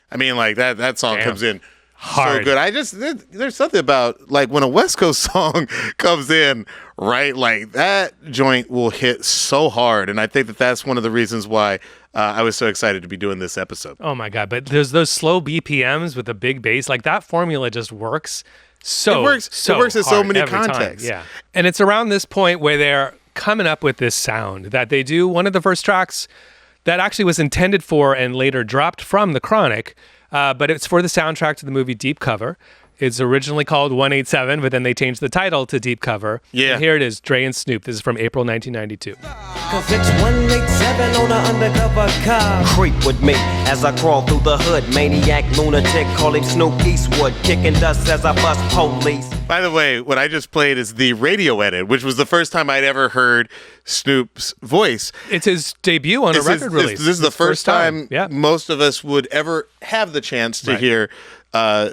I mean, like, that song comes in Hard. so good. There's something about, like, when a West Coast song comes in, right, like, that joint will hit so hard. And I think that that's one of the reasons why I was so excited to be doing this episode. Oh my God. But there's those slow BPMs with a big bass. Like that formula just works so It works in so hard many every time. contexts. Yeah. And it's around this point where they're coming up with this sound that they do. One of the first tracks that actually was intended for and later dropped from The Chronic, but it's for the soundtrack to the movie Deep Cover. It's originally called 187, but then they changed the title to Deep Cover. Yeah. And here it is, Dre and Snoop. This is from April 1992. Cause it's 187 on an undercover car. Creep with me as I crawl through the hood. Maniac, lunatic, call him Snoop Eastwood. Kicking dust as I bust police. By the way, what I just played is the radio edit, which was the first time I'd ever heard Snoop's voice. It's his debut on a record release. This is the first time Yeah. most of us would ever have the chance to hear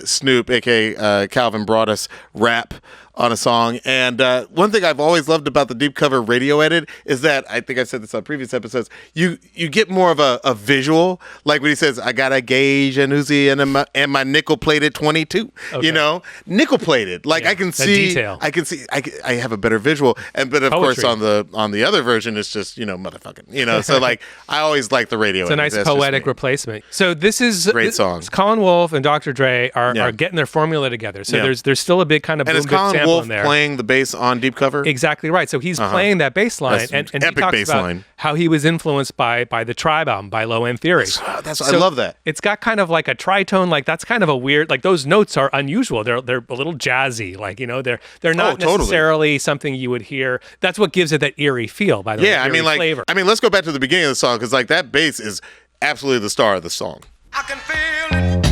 Snoop, aka Calvin Broadus, rap on a song. And one thing I've always loved about the Deep Cover radio edit is that, I think I've said this on previous episodes, you get more of a visual, like when he says, I got a gauge and Uzi and my nickel plated 22, Okay. you know, nickel plated. Like Yeah, I can that see, detail. I have a better visual. But of course Poetry. on the other version, it's just, you know, motherfucking, you know, so like I always like the radio It's a edit. nice That's just poetic me. replacement. So this is Great song. Colin Wolf and Dr. Dre are Yeah. getting their formula together. So Yeah. there's still a big kind of And boom is bip Colin sample Wolf in there. playing the bass on Deep Cover? Exactly right. So he's playing that bass line, That's and he epic talks bass about line. how he was influenced by the Tribe album, by Low End Theory. I love that. It's got kind of like a tritone, like that's kind of a weird, like those notes are unusual. They're a little jazzy, like, you know, they're not totally. necessarily something you would hear. That's what gives it that eerie feel, by the way. Yeah, I eerie mean, like, flavor. let's go back to the beginning of the song, because like that bass is absolutely the star of the song. I can feel it.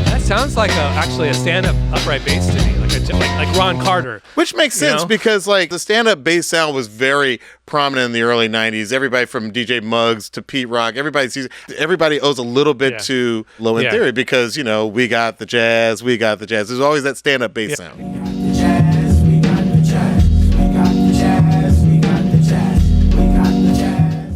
That sounds like actually a stand-up upright bass to me, like Ron Carter. Which makes You sense know? because like the stand-up bass sound was very prominent in the early 90s. Everybody from DJ Muggs to Pete Rock, everybody owes a little bit Yeah. to Low End Yeah. Theory because, you know, we got the jazz. There's always that stand-up bass sound.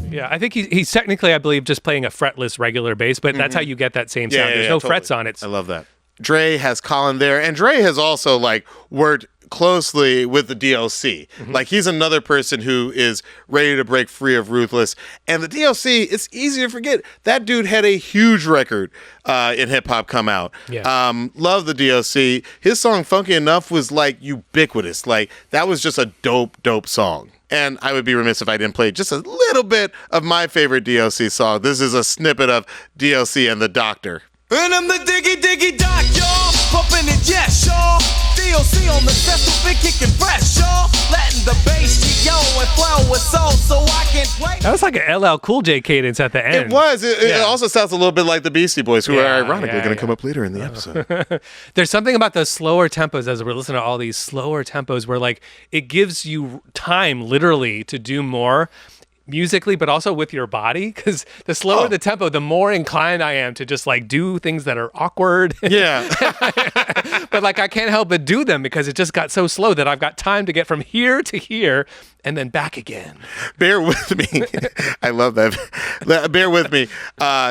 Yeah, I think he's technically, I believe, just playing a fretless regular bass, but that's how you get that same sound. There's no totally. frets on it. I love that. Dre has Colin there, and Dre has also like worked closely with the DLC. Like he's another person who is ready to break free of Ruthless. And the DLC, it's easy to forget. That dude had a huge record in hip hop come out. Yeah. Love the DLC. His song Funky Enough was like ubiquitous. Like that was just a dope song. And I would be remiss if I didn't play just a little bit of my favorite DLC song. This is a snippet of DLC and the Doctor. And I'm the diggy doc, y'all. Pumping it, yes, y'all. DLC on the festival, been kicking fresh, y'all. Letting the bass, yo, and flow with soul so I can play. That was like an LL Cool J cadence at the end. It was. It also sounds a little bit like the Beastie Boys, who are ironically going to come up later in the episode. There's something about those slower tempos as we're listening to all these slower tempos where like it gives you time literally to do more musically, but also with your body, because the slower the tempo, the more inclined I am to just like do things that are awkward. Yeah. But like I can't help but do them because it just got so slow that I've got time to get from here to here and then back again. Bear with me. I love that. Bear with me.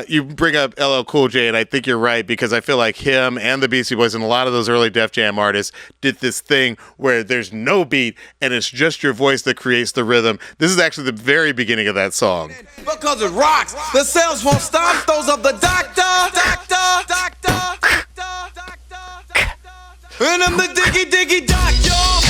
You bring up LL Cool J, and I think you're right, because I feel like him and the Beastie Boys and a lot of those early Def Jam artists did this thing where there's no beat and it's just your voice that creates the rhythm. This is actually the very beginning of that song. Because it rocks, the cells won't stop. Those of the doctor. And I'm the diggy doc, y'all.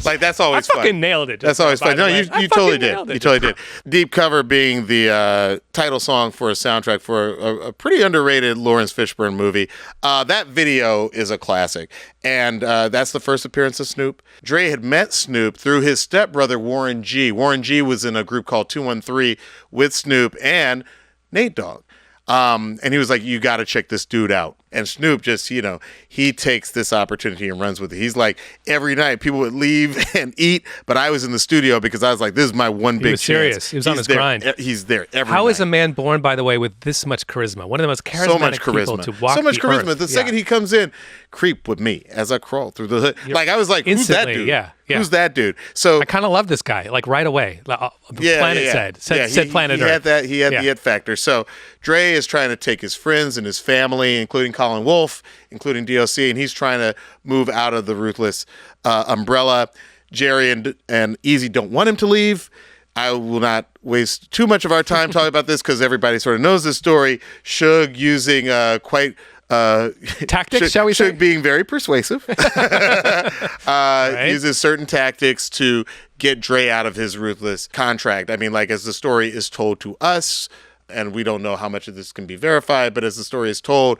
Like, that's always fun. I fucking nailed it. That's always fun. No, you totally did. You totally did. Deep Cover being the title song for a soundtrack for a pretty underrated Lawrence Fishburne movie. That video is a classic. And that's the first appearance of Snoop. Dre had met Snoop through his stepbrother, Warren G. Warren G was in a group called 213 with Snoop and Nate Dogg. And he was like, you got to check this dude out. And Snoop just, he takes this opportunity and runs with it. He's like, every night people would leave and eat, but I was in the studio because I was like, this is my one big chance. He was serious. He was on his grind. He's there every How night. is a man born, by the way, with this much charisma? One of the most charismatic people to walk So much the charisma. earth. The second he comes in, creep with me as I crawl through the hood. Like, I was like, who's that dude? Yeah. Who's that dude? So I kind of love this guy, like right away. Planet said Planet Earth. He had the it factor. So Dre is trying to take his friends and his family, including Colin Wolf, including DOC, and he's trying to move out of the Ruthless umbrella. Jerry and Easy don't want him to leave. I will not waste too much of our time talking about this because everybody sort of knows this story. Suge using quite tactics, shall we say? Suge being very persuasive. Uses certain tactics to get Dre out of his Ruthless contract. I mean, like, as the story is told to us, and we don't know how much of this can be verified, but as the story is told,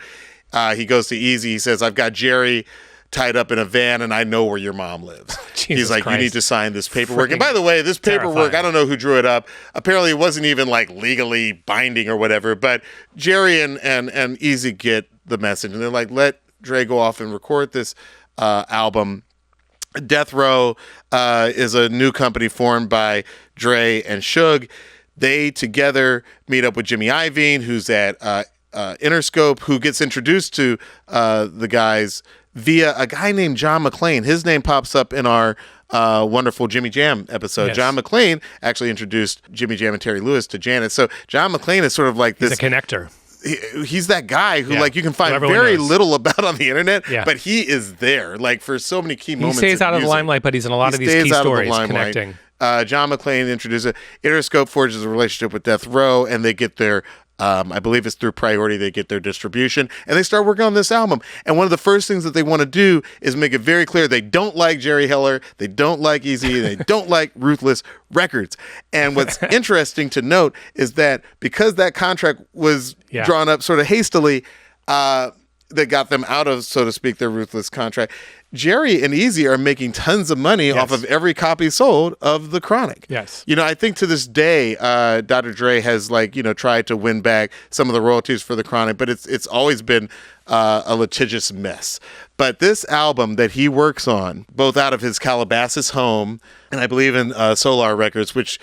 he goes to Easy. He says, I've got Jerry tied up in a van and I know where your mom lives. He's like, you need to sign this paperwork. And by the way, this paperwork, I don't know who drew it up. Apparently it wasn't even like legally binding or whatever, but Jerry and Easy get the message and they're like, let Dre go off and record this album. Death Row is a new company formed by Dre and Suge. They together meet up with Jimmy Iovine, who's at Interscope, who gets introduced to the guys via a guy named John McClane. His name pops up in our wonderful Jimmy Jam episode. Yes. John McClane actually introduced Jimmy Jam and Terry Lewis to Janet. So John McClane is sort of like this. He's a connector. He's that guy who like you can find very little about on the internet, but he is there like for so many key moments. He stays out of the limelight, but he's in a lot of these key stories connecting. John McClane introduces Interscope forges a relationship with Death Row, and they get their I believe it's through Priority they get their distribution, and they start working on this album. And one of the first things that they want to do is make it very clear they don't like Jerry Heller, they don't like Easy, they don't like Ruthless Records. And what's interesting to note is that because that contract was drawn up sort of hastily, that got them out of, so to speak, their Ruthless contract, Jerry and Easy are making tons of money off of every copy sold of The Chronic. Yes. I think to this day, Dr. Dre has tried to win back some of the royalties for The Chronic, but it's always been a litigious mess. But this album that he works on, both out of his Calabasas home and I believe in Solar Records, which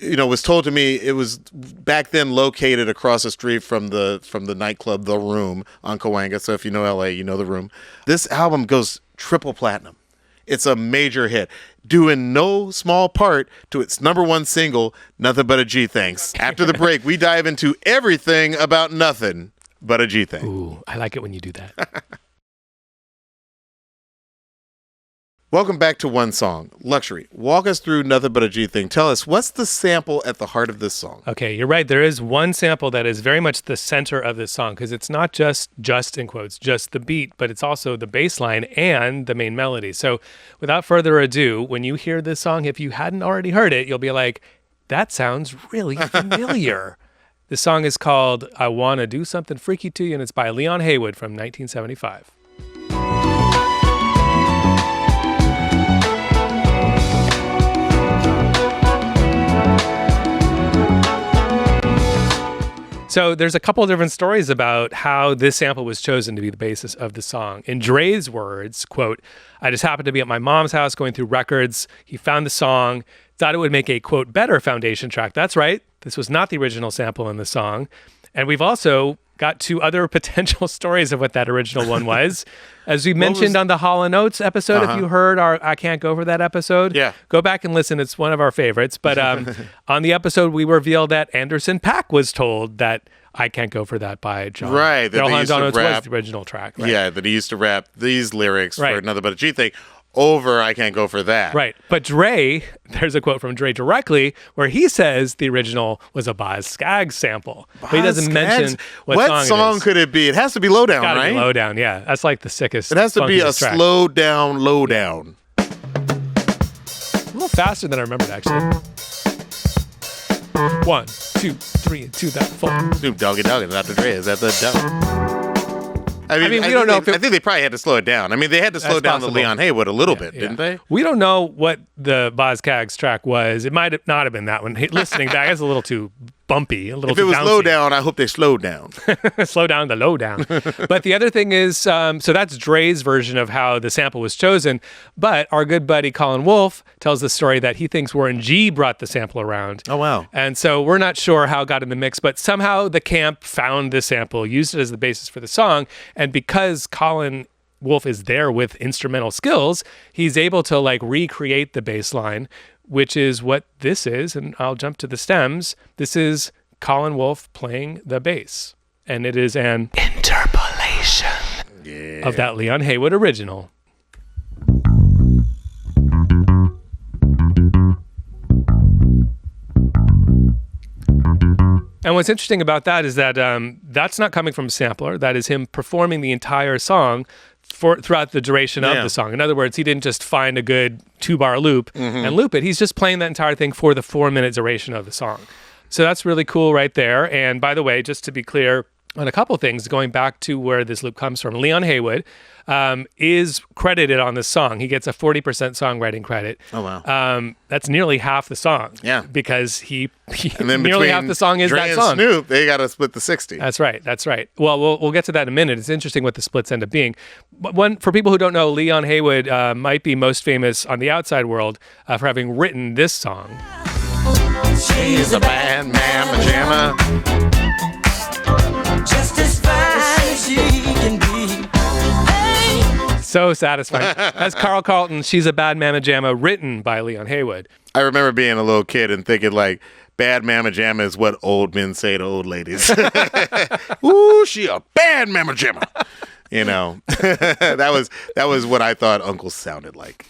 was told to me it was back then located across the street from the nightclub The Room on Cahuenga. So if you know LA, you know The Room. This album goes triple platinum. It's a major hit, due in no small part to its #1 single, Nothing But a G-Thing. After the break, we dive into everything about Nothing But a G-Thing. Ooh, I like it when you do that. Welcome back to One Song, Luxury. Walk us through Nothing But a G-Thing. Tell us, what's the sample at the heart of this song? Okay, you're right. There is one sample that is very much the center of this song because it's not just in quotes, just the beat, but it's also the bass line and the main melody. So without further ado, when you hear this song, if you hadn't already heard it, you'll be like, that sounds really familiar. The song is called I Wanna Do Something Freaky to You, and it's by Leon Haywood from 1975. So there's a couple of different stories about how this sample was chosen to be the basis of the song. In Dre's words, quote, "I just happened to be at my mom's house going through records. He found the song, thought it would make a, quote, better foundation track." That's right. This was not the original sample in the song. And we've also got 2 other potential stories of what that original one was. As we mentioned on the Hall & Oates episode, if you heard our I Can't Go For That episode, go back and listen. It's one of our favorites. But on the episode, we revealed that Anderson .Paak was told that I Can't Go For That by John. Right. That Daryl they used to was rap, the original track. Right? Yeah, that he used to rap these lyrics for Another But a G Thing over I Can't Go For That. Right. But Dre, there's a quote from Dre directly where he says the original was a Boz Scaggs sample. But he doesn't mention what song could it be? It has to be Lowdown, right? Right? Be Lowdown, yeah. That's like the sickest. It has to be a track. slow down, lowdown. A little faster than I remembered, actually. 1, 2, 3, and 2, that 4. Snoop Doggy Dogg and Dr. Dre. Is that the dumb? I mean, we don't know if I think they probably had to slow it down. I mean, they had to slow down the Leon Haywood a little bit, didn't they? We don't know what the Boz Scaggs track was. It might not have been that one. Listening back, it's a little too bumpy, a little If too it was bouncy. low down, I hope they slowed down. Slow down the lowdown. But the other thing is, so that's Dre's version of how the sample was chosen. But our good buddy Colin Wolf tells the story that he thinks Warren G brought the sample around. Oh, wow. And so we're not sure how it got in the mix, but somehow the camp found this sample, used it as the basis for the song. And because Colin Wolf is there with instrumental skills, he's able to like recreate the bass line, which is what this is. And I'll jump to the stems. This is Colin Wolf playing the bass. And it is an interpolation of that Leon Haywood original. And what's interesting about that is that that's not coming from a sampler. That is him performing the entire song throughout the duration of the song. In other words, he didn't just find a good 2-bar loop and loop it. He's just playing that entire thing for the 4-minute duration of the song. So that's really cool right there. And by the way, just to be clear on a couple things, going back to where this loop comes from, Leon Haywood is credited on this song. He gets a 40% songwriting credit. Oh, wow. That's nearly half the song. Yeah. Because he and then nearly half the song is Dre that and song. Snoop, they got to split the 60. That's right. That's right. Well, we'll get to that in a minute. It's interesting what the splits end up being. But for people who don't know, Leon Haywood might be most famous on the outside world for having written this song. She's a bad mamma jamma. Just as fine as she can be. So satisfying. That's Carl Carlton, She's a Bad Mamma Jamma, written by Leon Haywood. I remember being a little kid and thinking like, bad mamma jamma is what old men say to old ladies. Ooh, she a bad mamma jamma. You know, that was what I thought uncles sounded like.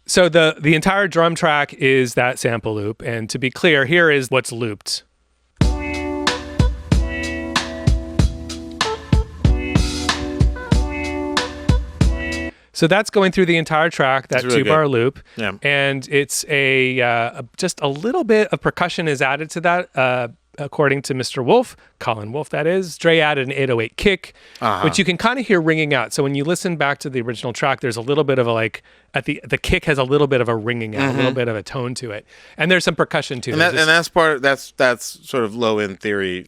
So the entire drum track is that sample loop. And to be clear, here is what's looped. So that's going through the entire track, that really 2-bar good. loop. Yeah. And it's just a little bit of percussion is added to that, according to Mr. Wolf, Colin Wolf, that is. Dre added an 808 kick, which you can kind of hear ringing out. So when you listen back to the original track, there's a little bit of a like, the kick has a little bit of a ringing out, a little bit of a tone to it. And there's some percussion too. And that's sort of low end theory.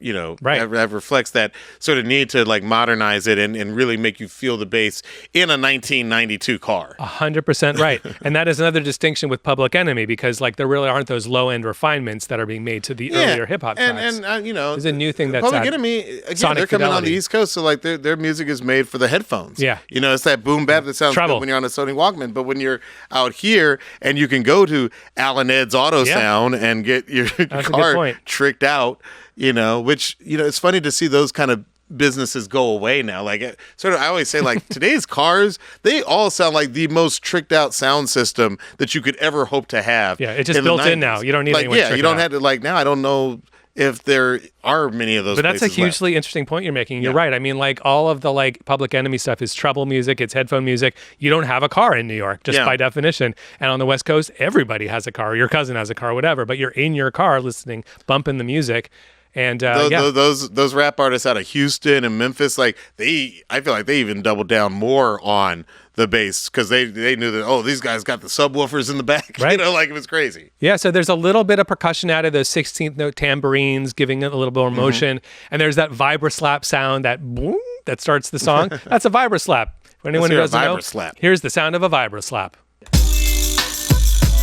You know, right. that reflects that sort of need to like modernize it and really make you feel the bass in a 1992 car. 100% right. And that is another distinction with Public Enemy, because like there really aren't those low end refinements that are being made to the earlier hip hop tracks. And you know, there's a new thing that's Public Enemy, again, they're coming on the East Coast, so like their music is made for the headphones. Yeah. You know, it's that boom bap that sounds Treble. good when you're on a Sony Walkman, but when you're out here and you can go to Alan Ed's Auto Sound and get your car tricked out, you know, which, you know, it's funny to see those kind of businesses go away now. Like, I always say, like, today's cars, they all sound like the most tricked out sound system that you could ever hope to have. Yeah, it's just built in now. You don't need anyone to trick you don't it out. have to, like, now I don't know if there are many of those But that's a places hugely interesting point you're making. You're right. I mean, like all of the like Public Enemy stuff is treble music, it's headphone music. You don't have a car in New York, just by definition. And on the West Coast, everybody has a car. Your cousin has a car, whatever. But you're in your car listening, bumping the music. And those rap artists out of Houston and Memphis, I feel like they even doubled down more on the bass because they knew that, these guys got the subwoofers in the back. Right. It was crazy. Yeah, so there's a little bit of percussion out of those 16th note tambourines, giving it a little bit more motion. And there's that vibra-slap sound, that boom, that starts the song. That's a vibra-slap. For anyone who doesn't know, here's the sound of a vibra-slap.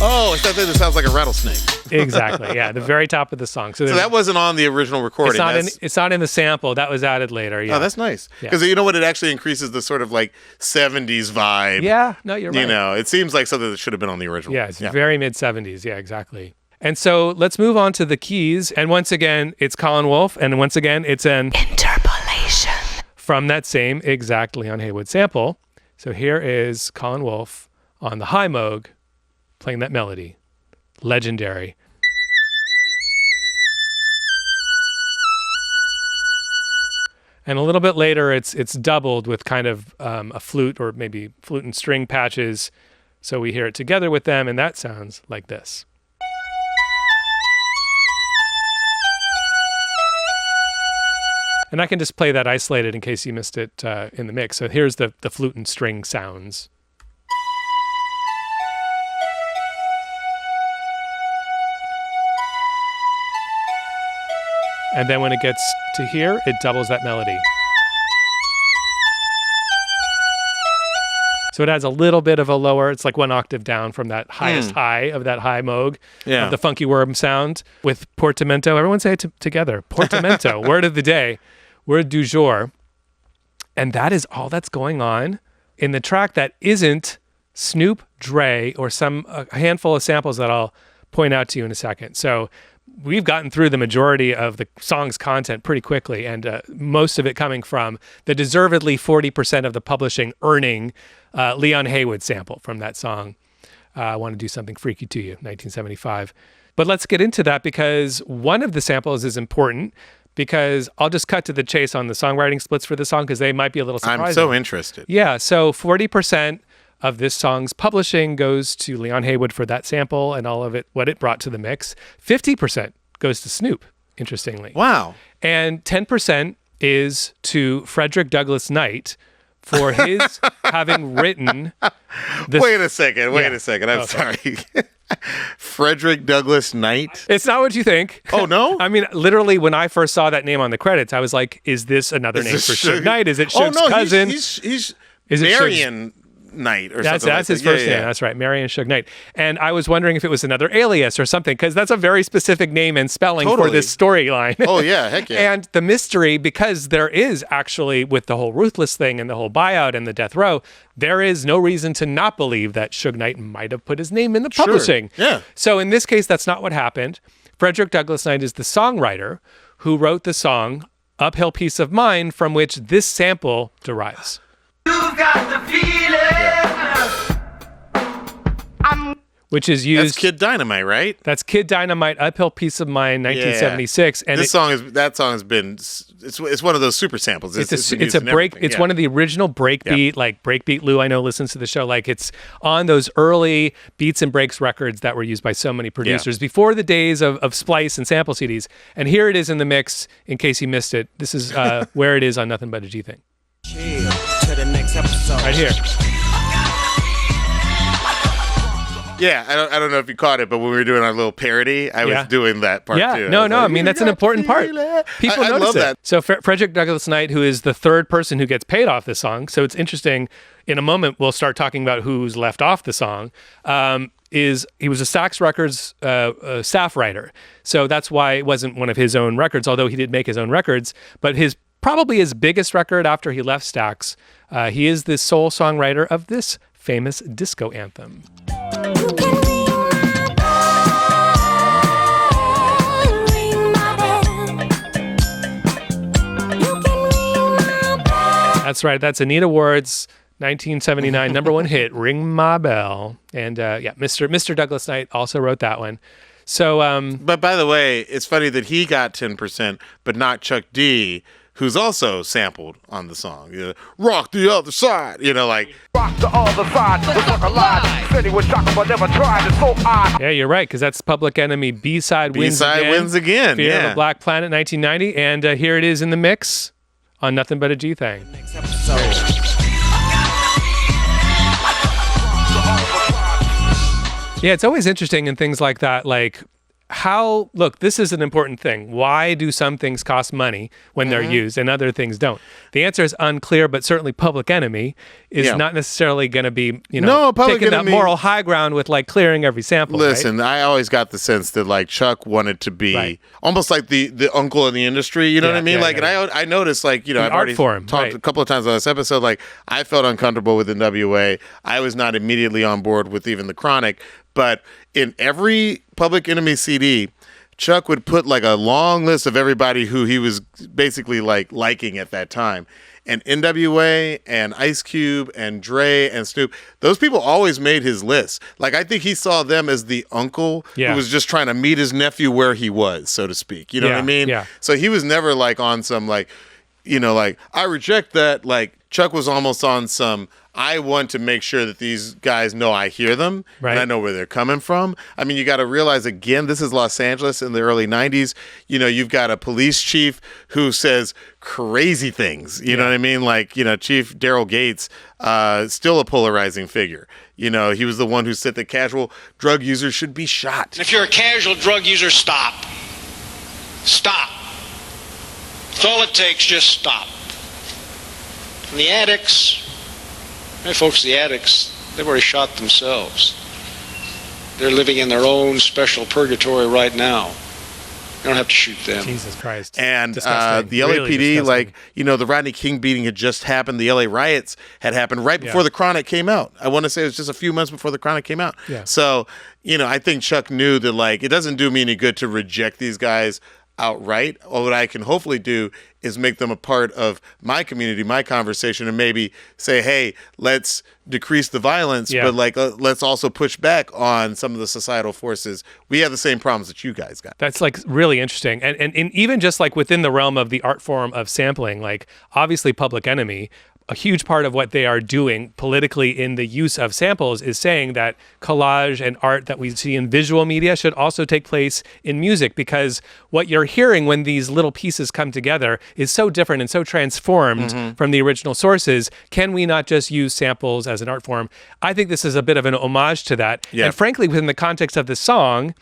Oh, it's that thing that sounds like a rattlesnake. Exactly, yeah, the very top of the song. So that wasn't on the original recording. It's not in the sample. That was added later, yeah. Oh, that's nice. Because you know what? It actually increases the sort of 70s vibe. Yeah, no, you're right. It seems like something that should have been on the original. Yeah, it's very mid-70s. Yeah, exactly. And so let's move on to the keys. And once again, it's Colin Wolf. And once again, it's an Interpolation from that same exact Leon Haywood sample. So here is Colin Wolf on the high Moog playing that melody. Legendary. And a little bit later, it's doubled with kind of a flute or maybe flute and string patches. So we hear it together with them, and that sounds like this. And I can just play that isolated in case you missed it in the mix. So here's the flute and string sounds. And then when it gets to here, it doubles that melody. So it adds a little bit of a lower, it's like one octave down from that highest high of that high Moog, of the funky worm sound with portamento. Everyone say it together. Portamento, word of the day, word du jour. And that is all that's going on in the track that isn't Snoop, Dre, or a handful of samples that I'll point out to you in a second. So we've gotten through the majority of the song's content pretty quickly, and most of it coming from the deservedly 40% of the publishing earning Leon Haywood sample from that song, I Want to Do Something Freaky to You, 1975. But let's get into that because one of the samples is important because I'll just cut to the chase on the songwriting splits for the song because they might be a little surprising. I'm so interested. Yeah, so 40% of this song's publishing goes to Leon Haywood for that sample and all of it, what it brought to the mix. 50% goes to Snoop, interestingly. Wow. And 10% is to Frederick Douglass Knight for his having written this. Wait a second. I'm sorry. Frederick Douglass Knight? It's not what you think. Oh, no? I mean, literally, when I first saw that name on the credits, I was like, is this another name for Suge Knight? Is it Suge's cousin? He's Is it Marion Knight or something. That's his first name. That's right. Marion Suge Knight. And I was wondering if it was another alias or something, because that's a very specific name and spelling for this storyline. Oh, yeah. Heck yeah. And the mystery, because there is actually, with the whole Ruthless thing and the whole buyout and the death row, there is no reason to not believe that Suge Knight might have put his name in the publishing. Yeah. So in this case, that's not what happened. Frederick Douglass Knight is the songwriter who wrote the song Uphill Peace of Mind, from which this sample derives. You've got the feeling. Which is used. That's Kid Dynamite, right? That's Kid Dynamite, Uphill Peace of Mind, 1976. Yeah. And that song has been. It's one of those super samples. It's a break. It's one of the original breakbeat, like Breakbeat Lou. I know listens to the show. Like it's on those early Beats and Breaks records that were used by so many producers before the days of splice and sample CDs. And here it is in the mix. In case you missed it, this is where it is on Nothing But a G Thing. Chill to the next episode. Right here. Yeah, I don't know if you caught it, but when we were doing our little parody, I was doing that part too. No, I mean, that's an important part. People I notice love that. So Frederick Douglass Knight, who is the third person who gets paid off this song, so it's interesting. In a moment, we'll start talking about who's left off the song. He was a Stax Records staff writer, so that's why it wasn't one of his own records, although he did make his own records. But probably his biggest record after he left Stax, he is the sole songwriter of this famous disco anthem. That's right. That's Anita Ward's 1979 number one hit, "Ring My Bell." And Mr. Douglass Knight also wrote that one. So, but by the way, it's funny that he got 10%, but not Chuck D, who's also sampled on the song. You know, rock the other side. You know, like Rock the other side, the fuck alive. Said he was shocking, but never tried. It's so odd. Yeah, you're right, because that's Public Enemy B-side wins B-side again. wins again, Fear yeah. of a Black Planet, 1990, and here it is in the mix on Nothing But a G-Thang. Yeah, it's always interesting in things like that, like how, look, this is an important thing. Why do some things cost money when they're used and other things don't? The answer is unclear, but certainly Public Enemy is not necessarily going to be, you know, taking that moral high ground with like clearing every sample. Listen, right? I always got the sense that like Chuck wanted to be almost like the uncle in the industry, you know what I mean? And I noticed, like, you know, I've already talked a couple of times on this episode, like I felt uncomfortable with NWA. I was not immediately on board with even the Chronic, but in every Public Enemy CD, Chuck would put like a long list of everybody who he was basically like liking at that time. And NWA and Ice Cube and Dre and Snoop, those people always made his list. Like, I think he saw them as the uncle who was just trying to meet his nephew where he was, so to speak. You know what I mean? Yeah. So he was never like on some like, you know, like, I reject that. Like, Chuck was almost on some, I want to make sure that these guys know I hear them and I know where they're coming from. I mean, you got to realize, again, this is Los Angeles in the early 90s. You know, you've got a police chief who says crazy things. You know what I mean? Like, you know, Chief Daryl Gates, still a polarizing figure. You know, he was the one who said that casual drug users should be shot. If you're a casual drug user, stop. Stop. That's all it takes, just stop. And the addicts, hey folks, the addicts, they've already shot themselves. They're living in their own special purgatory right now. You don't have to shoot them. Jesus Christ. And the Disgusting. LAPD, Really disgusting. like, you know, the Rodney King beating had just happened. The LA riots had happened right before the Chronic came out. I want to say it was just a few months before the Chronic came out. Yeah. So, you know, I think Chuck knew that, like, it doesn't do me any good to reject these guys outright. All that I can hopefully do is make them a part of my community, my conversation, and maybe say, hey, let's decrease the violence, but like let's also push back on some of the societal forces. We have the same problems that you guys got. That's like really interesting. And even just like within the realm of the art form of sampling, like obviously Public Enemy, a huge part of what they are doing politically in the use of samples is saying that collage and art that we see in visual media should also take place in music, because what you're hearing when these little pieces come together is so different and so transformed from the original sources. Can we not just use samples as an art form? I think this is a bit of an homage to that. And frankly, within the context of the song,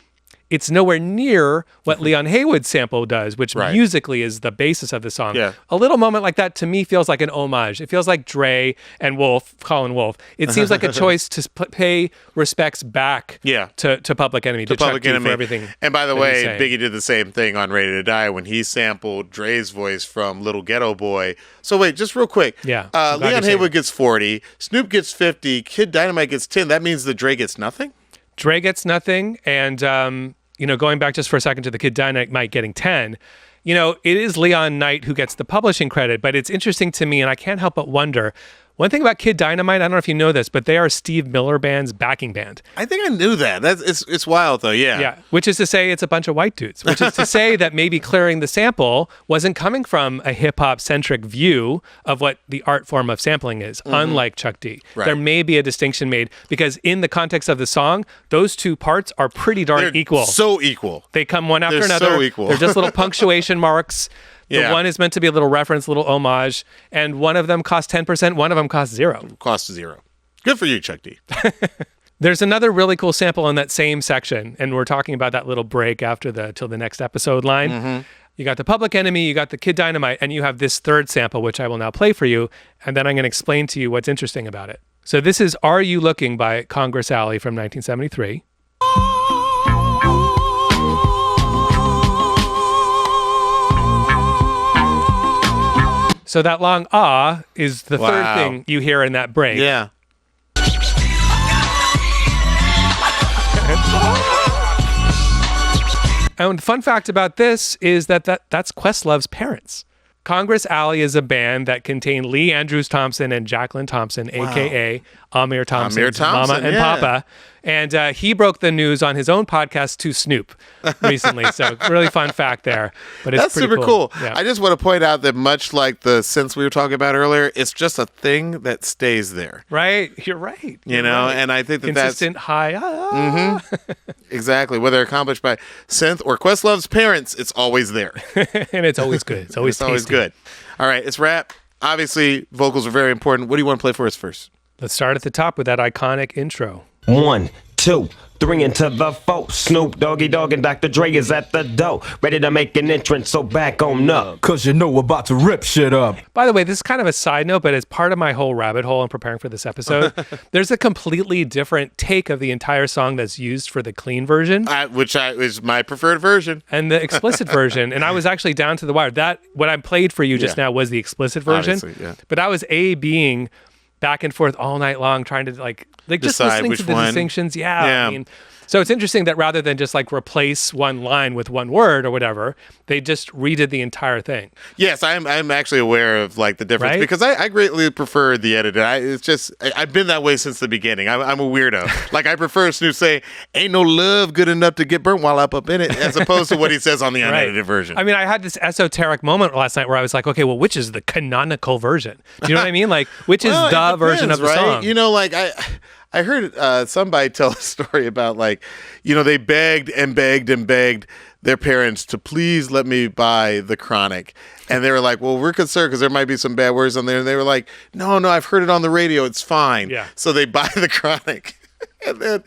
it's nowhere near what Leon Haywood's sample does, which musically is the basis of the song. Yeah. A little moment like that to me feels like an homage. It feels like Dre and Wolf, Colin Wolf. It seems like a choice to pay respects back to Public Enemy, to Public Chuck D Enemy. for everything. And by the that way, he's saying. Biggie did the same thing on Ready to Die when he sampled Dre's voice from Little Ghetto Boy. So wait, just real quick. Yeah. Leon Haywood gets 40, Snoop gets 50, Kid Dynamite gets 10. That means that Dre gets nothing? Dre gets nothing, and you know, going back just for a second to the Kid Dynamite getting 10, you know, it is Leon Knight who gets the publishing credit, but it's interesting to me, and I can't help but wonder, one thing about Kid Dynamite, I don't know if you know this, but they are Steve Miller Band's backing band. I think I knew that. It's wild, though, yeah. Yeah, which is to say it's a bunch of white dudes, which is to say that maybe clearing the sample wasn't coming from a hip-hop centric view of what the art form of sampling is, unlike Chuck D. Right. There may be a distinction made, because in the context of the song, those two parts are pretty darn They're equal. so equal. They come one after They're another. so equal. They're just little punctuation marks. The Yeah. one is meant to be a little reference, a little homage, and one of them costs 10%, one of them costs 0. Cost 0. Good for you, Chuck D. There's another really cool sample in that same section, and we're talking about that little break after till the next episode line. You got the Public Enemy, you got the Kid Dynamite, and you have this third sample, which I will now play for you, and then I'm going to explain to you what's interesting about it. So this is Are You Looking by Congress Alley from 1973. So that long ah is the third thing you hear in that break. Yeah. And the fun fact about this is that's Questlove's parents. Congress Alley is a band that contained Lee Andrews Thompson and Jacqueline Thompson, a.k.a. Amir Thompson's Mama and Papa. And he broke the news on his own podcast to Snoop recently. So really fun fact there. But it's That's pretty super cool. Yeah. I just want to point out that much like the synths we were talking about earlier, it's just a thing that stays there. Right. You're right. You know, and I think that consistent high. Exactly. Whether accomplished by synth or Questlove's parents, it's always there. And it's always good. It's always tasty. good. All right, it's rap. Obviously, vocals are very important. What do you want to play for us first? Let's start at the top with that iconic intro. 1, 2, 3 into the 4. Snoop, Doggy Dogg, and Dr. Dre is at the door, ready to make an entrance, so back on up. Cause you know we're about to rip shit up. By the way, this is kind of a side note, but as part of my whole rabbit hole in preparing for this episode, there's a completely different take of the entire song that's used for the clean version. Which is my preferred version. And the explicit version. And I was actually down to the wire. What I played for you just now was the explicit version. But I was A-Bing back and forth all night long trying to like just listening to the distinctions. Yeah. I mean, so it's interesting that rather than just like replace one line with one word or whatever, they just redid the entire thing. Yes, I'm actually aware of like the difference because I greatly prefer the edit. I've been that way since the beginning. I'm a weirdo. Like I prefer Snoop saying, "Ain't no love good enough to get burnt while I'm up in it," as opposed to what he says on the unedited version. I mean, I had this esoteric moment last night where I was like, okay, well, which is the canonical version? Do you know what I mean? Like, which is the version of the song? You know, like I heard somebody tell a story about like, you know, they begged and begged and begged their parents to please let me buy The Chronic. And they were like, well, we're concerned because there might be some bad words on there. And they were like, no, I've heard it on the radio. It's fine. Yeah. So they buy The Chronic. And then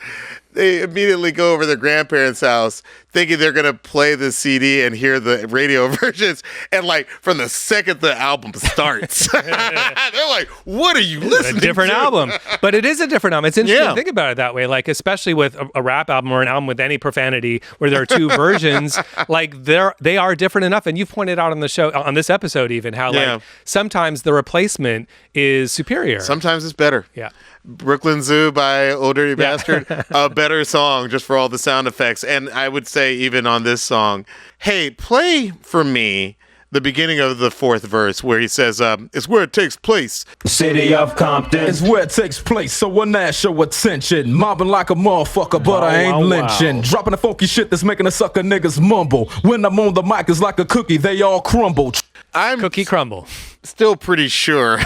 they immediately go over to their grandparents' house thinking they're going to play the CD and hear the radio versions. And like from the second the album starts, they're like, what are you listening to? A different album. But it is a different album. It's interesting to think about it that way. Like, especially with a rap album or an album with any profanity where there are two versions, like they are different enough. And you've pointed out on the show, on this episode even, how like sometimes the replacement is superior. Sometimes it's better. Yeah. Brooklyn Zoo by Old Dirty Bastard, a better song just for all the sound effects. And I would say even on this song, hey, play for me the beginning of the fourth verse where he says, it's where it takes place. City of Compton. It's where it takes place, so when that show attention. Mobbing like a motherfucker, but I ain't lynching. Dropping the funky shit that's making the sucker niggas mumble. When I'm on the mic, it's like a cookie, they all crumble. I'm Cookie crumble. Still pretty sure.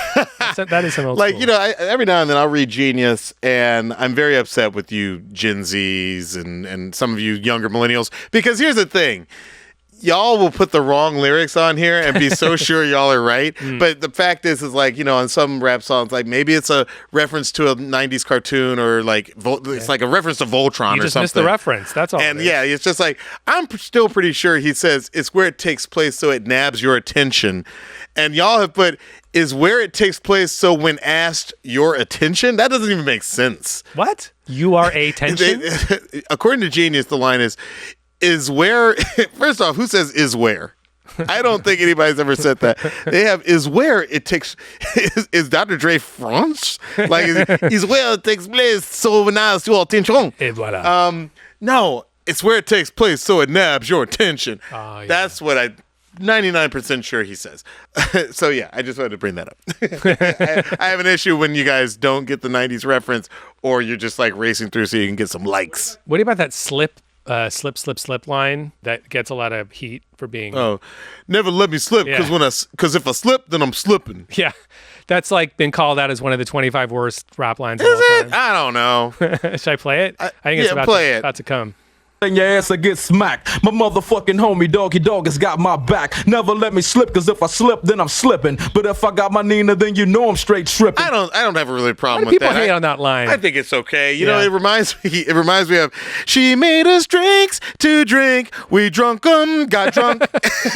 That is an old like, school. you know, every now and then I'll read Genius, and I'm very upset with you Gen Zs and some of you younger millennials, because here's the thing. Y'all will put the wrong lyrics on here and be so sure y'all are right. But the fact is like, you know, on some rap songs, like maybe it's a reference to a 90s cartoon or like it's like a reference to Voltron or something. You just missed the reference. That's all. And it's just like, I'm still pretty sure he says it's where it takes place so it nabs your attention. And y'all have put is where it takes place so when asked your attention. That doesn't even make sense. What? You are a tension? According to Genius, the line is where, first off, who says is where? I don't think anybody's ever said that. They have is where it takes, is Dr. Dre French? Like, is where it takes place, so now it's your attention. Et voilà. No, it's where it takes place, so it nabs your attention. That's what 99% sure he says. So yeah, I just wanted to bring that up. I have an issue when you guys don't get the 90s reference, or you're just like racing through so you can get some likes. What about that slip line that gets a lot of heat for being never let me slip because if I slip then I'm slipping. Yeah, that's like been called out as one of the 25 worst rap lines of all time. I don't know. Should I play it? I think it's about to come. Your ass will get smacked. My motherfucking homie Doggy Dogg has got my back. Never let me slip, cause if I slip, then I'm slipping. But if I got my Nina, then you know I'm straight tripping. I don't have a really problem with people that. Hate on that line. I think it's okay. You know, it reminds me of she made us drinks to drink. We drunk them, got drunk.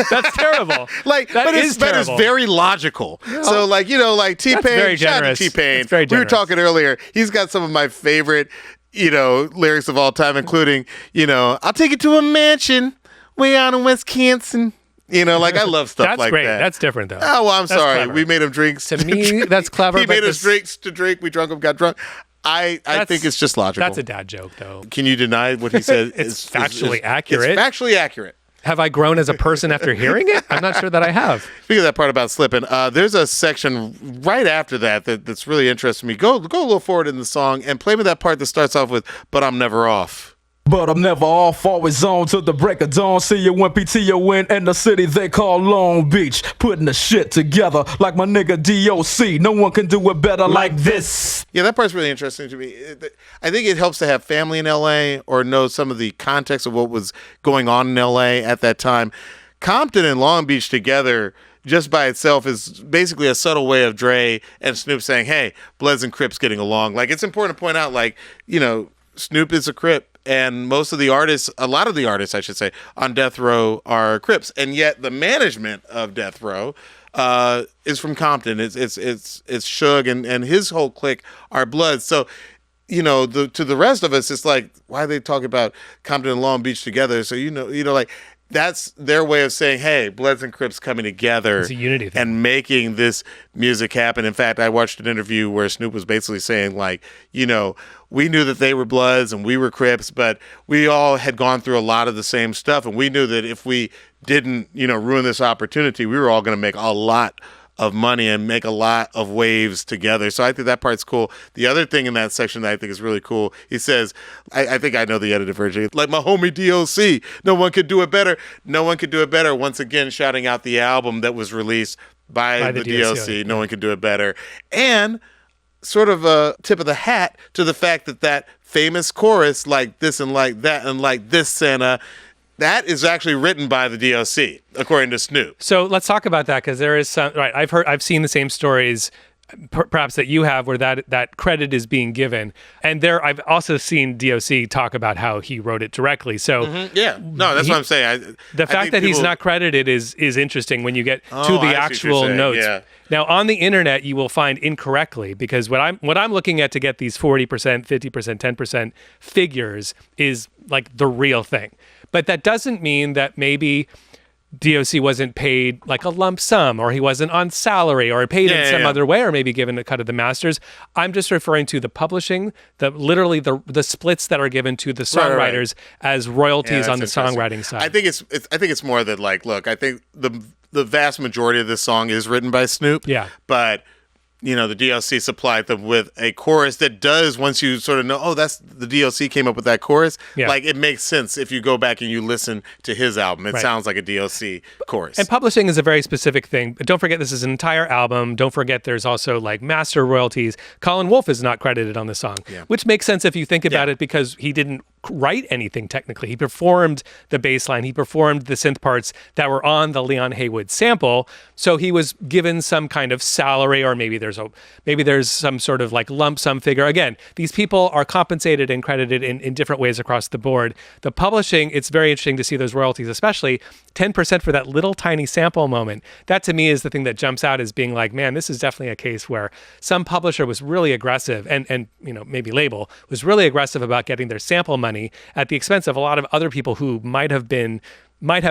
That's terrible. Like, but it's very logical. So like, you know, like T-Pain, shout out to T-Pain. We were talking earlier. He's got some of my favorite, you know, lyrics of all time, including, you know, I'll take you to a mansion way out in Wisconsin. You know, like I love stuff like that. That's different though. Oh, well, I'm sorry. Clever. We made him drinks. To me, that's clever. He made us drinks to drink. We drunk him, got drunk. I think it's just logical. That's a dad joke though. Can you deny what he said? It's factually accurate. It's factually accurate. Have I grown as a person after hearing it? I'm not sure that I have. Speaking of that part about slipping, there's a section right after that's really interesting to me. Go a little forward in the song and play me that part that starts off with, "But I'm never off." But I'm never off, always on till the break of dawn. See you when PTON in the city they call Long Beach. Putting the shit together like my nigga DOC. No one can do it better like this. Yeah, that part's really interesting to me. I think it helps to have family in LA or know some of the context of what was going on in LA at that time. Compton and Long Beach together just by itself is basically a subtle way of Dre and Snoop saying, hey, Bloods and Crips getting along. Like, it's important to point out, like, you know, Snoop is a Crip. And most of the artists, a lot of the artists, I should say, on Death Row are Crips, and yet the management of Death Row is from Compton. It's Suge and his whole clique are Bloods. So, you know, to the rest of us, it's like, why are they talking about Compton and Long Beach together? So you know, like that's their way of saying, hey, Bloods and Crips coming together it's a unity thing. And making this music happen. In fact, I watched an interview where Snoop was basically saying, like, you know, we knew that they were Bloods and we were Crips, but we all had gone through a lot of the same stuff. And we knew that if we didn't, you know, ruin this opportunity, we were all going to make a lot of money and make a lot of waves together. So I think that part's cool. The other thing in that section that I think is really cool, he says, I think I know the edited version, like my homie DOC, no one could do it better. No one could do it better. Once again, shouting out the album that was released by the DOC. No one could do it better. And sort of a tip of the hat to the fact that famous chorus, like this and like that and like this Santa, that is actually written by the DOC, according to Snoop. So let's talk about that, because there is some, right, I've seen the same stories perhaps that you have where that credit is being given. And there I've also seen DOC talk about how he wrote it directly. So yeah, no, that's what I'm saying. The fact that he's not credited is interesting when you get to the actual notes. Yeah. Now on the internet you will find incorrectly, because what I'm looking at to get these 40%, 50%, 10% figures is like the real thing. But that doesn't mean that maybe DOC wasn't paid like a lump sum, or he wasn't on salary, or paid in some other way, or maybe given a cut of the masters. I'm just referring to the publishing, literally the splits that are given to the songwriters as royalties on the songwriting side. I think it's more that, like, look, I think the vast majority of this song is written by Snoop. Yeah. But you know, the DOC supplied them with a chorus that does, once you sort of know, oh, that's the DOC came up with that chorus. Yeah. Like, it makes sense if you go back and you listen to his album. It sounds like a DOC chorus. And publishing is a very specific thing. But don't forget, this is an entire album. Don't forget, there's also like master royalties. Colin Wolf is not credited on the song, which makes sense if you think about it, because he didn't write anything technically. He performed the bass line. He performed the synth parts that were on the Leon Haywood sample. So he was given some kind of salary, or maybe there's some sort of like lump sum figure. Again, these people are compensated and credited in different ways across the board. The publishing, it's very interesting to see those royalties, especially 10% for that little tiny sample moment. That to me is the thing that jumps out as being like, man, this is definitely a case where some publisher was really aggressive, and you know, maybe label was really aggressive about getting their sample money at the expense of a lot of other people who might have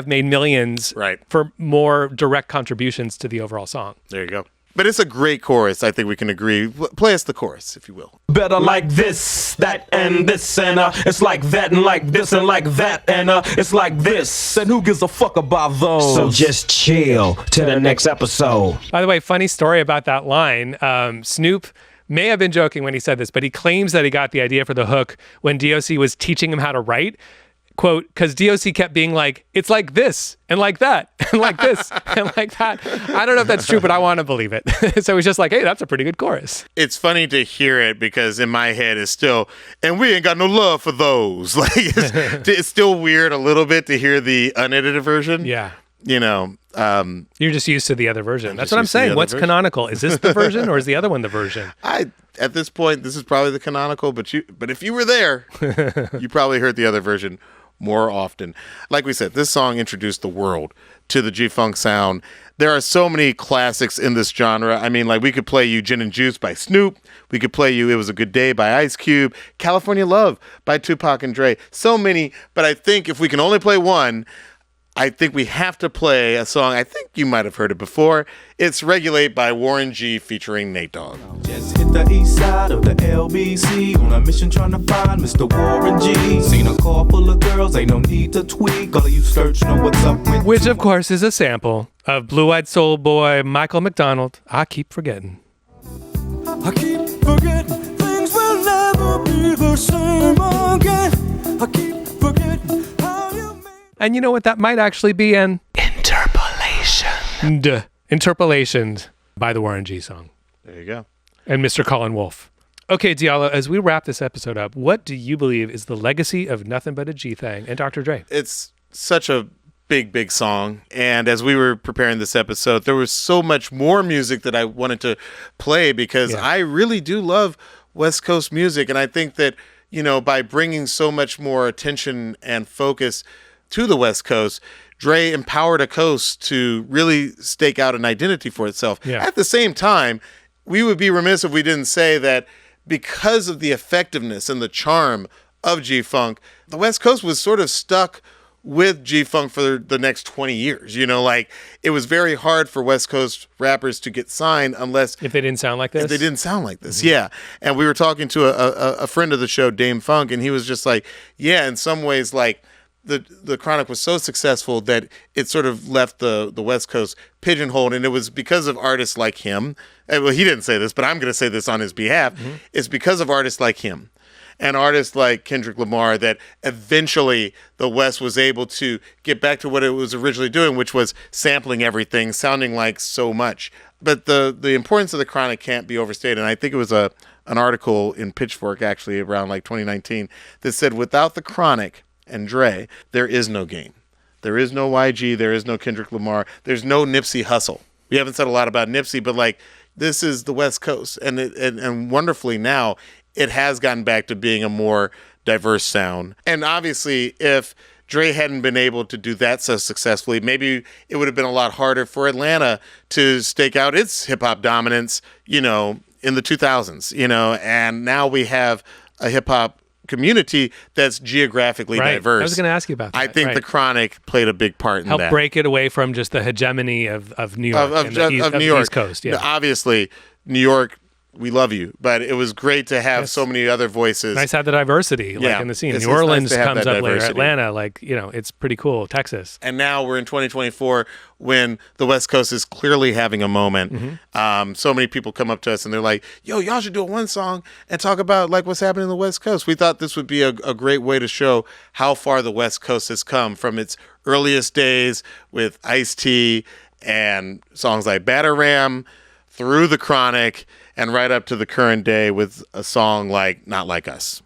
made millions for more direct contributions to the overall song. There you go. But it's a great chorus. I think we can agree. Play us the chorus, if you will. Better like this, that, and this, and it's like that, and like this, and like that, and it's like this. And who gives a fuck about those? So just chill to the next episode. By the way, funny story about that line. Snoop may have been joking when he said this, but he claims that he got the idea for the hook when DOC was teaching him how to write. Quote, because DOC kept being like, it's like this, and like that, and like this, and like that. I don't know if that's true, but I want to believe it. So he's just like, hey, that's a pretty good chorus. It's funny to hear it, because in my head it's still, and we ain't got no love for those. Like, it's still weird a little bit to hear the unedited version. Yeah. You know, you're just used to the other version. That's what I'm saying. What's canonical? Is this the version, or is the other one the version? At this point, this is probably the canonical, but if you were there, you probably heard the other version more often. Like we said, this song introduced the world to the G-Funk sound. There are so many classics in this genre. I mean, like, we could play you Gin and Juice by Snoop. We could play you It Was a Good Day by Ice Cube. California Love by Tupac and Dre. So many, but I think if we can only play one, I think we have to play a song. I think you might have heard it before. It's Regulate by Warren G featuring Nate Dogg. Just hit the east side of the LBC on a mission trying to find Mr. Warren G. Seen a car full of girls, ain't no need to tweak. All of you search know what's up with. Which, of course, is a sample of Blue-Eyed Soul Boy Michael McDonald. I keep forgetting. I keep forgetting things will never be the same again. I keep forgetting how you made. And you know what? That might actually be an Interpolation. Interpolation by the Warren G song. There you go. And Mr. Colin Wolf. Okay, Diallo, as we wrap this episode up, what do you believe is the legacy of Nuthin But a G-Thang and Dr. Dre? It's such a big song. And as we were preparing this episode, there was so much more music that I wanted to play because I really do love West Coast music. And I think that, you know, by bringing so much more attention and focus to the West Coast, Dre empowered a coast to really stake out an identity for itself. Yeah. At the same time, we would be remiss if we didn't say that because of the effectiveness and the charm of G-Funk, the West Coast was sort of stuck with G-Funk for the next 20 years. You know, like, it was very hard for West Coast rappers to get signed unless... If they didn't sound like this? If they didn't sound like this, yeah. And we were talking to a friend of the show, Dame Funk, and he was just like, yeah, in some ways, like, the Chronic was so successful that it sort of left the West Coast pigeonholed, and it was because of artists like him. Well, he didn't say this, but I'm going to say this on his behalf. It's because of artists like him and artists like Kendrick Lamar that eventually the West was able to get back to what it was originally doing, which was sampling everything, sounding like so much. But the importance of the Chronic can't be overstated. And I think it was an article in Pitchfork, actually, around like 2019, that said, without the Chronic and Dre, there is no game. There is no YG. There is no Kendrick Lamar. There's no Nipsey Hussle. We haven't said a lot about Nipsey, but like, this is the West Coast. And wonderfully now, it has gotten back to being a more diverse sound. And obviously, if Dre hadn't been able to do that so successfully, maybe it would have been a lot harder for Atlanta to stake out its hip-hop dominance, you know, in the 2000s, you know, and now we have a hip-hop community that's geographically diverse. I was going to ask you about that. I think the Chronic played a big part in that. Help break it away from just the hegemony of New York. Of New York. East Coast, yeah. Now, obviously, New York, we love you, but it was great to have so many other voices. Nice to have the diversity, like in the scene. New Orleans nice comes up later, Atlanta, like, you know, it's pretty cool. Texas. And now we're in 2024 when the West Coast is clearly having a moment. So many people come up to us and they're like, yo, y'all should do one song and talk about like what's happening in the West Coast. We thought this would be a great way to show how far the West Coast has come from its earliest days with Ice-T and songs like Batarram, through the Chronic, and right up to the current day with a song like Not Like Us.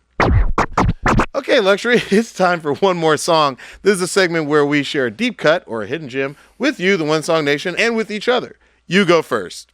Okay, Luxury, it's time for one more song. This is a segment where we share a deep cut or a hidden gem with you, the One Song Nation, and with each other. You go first.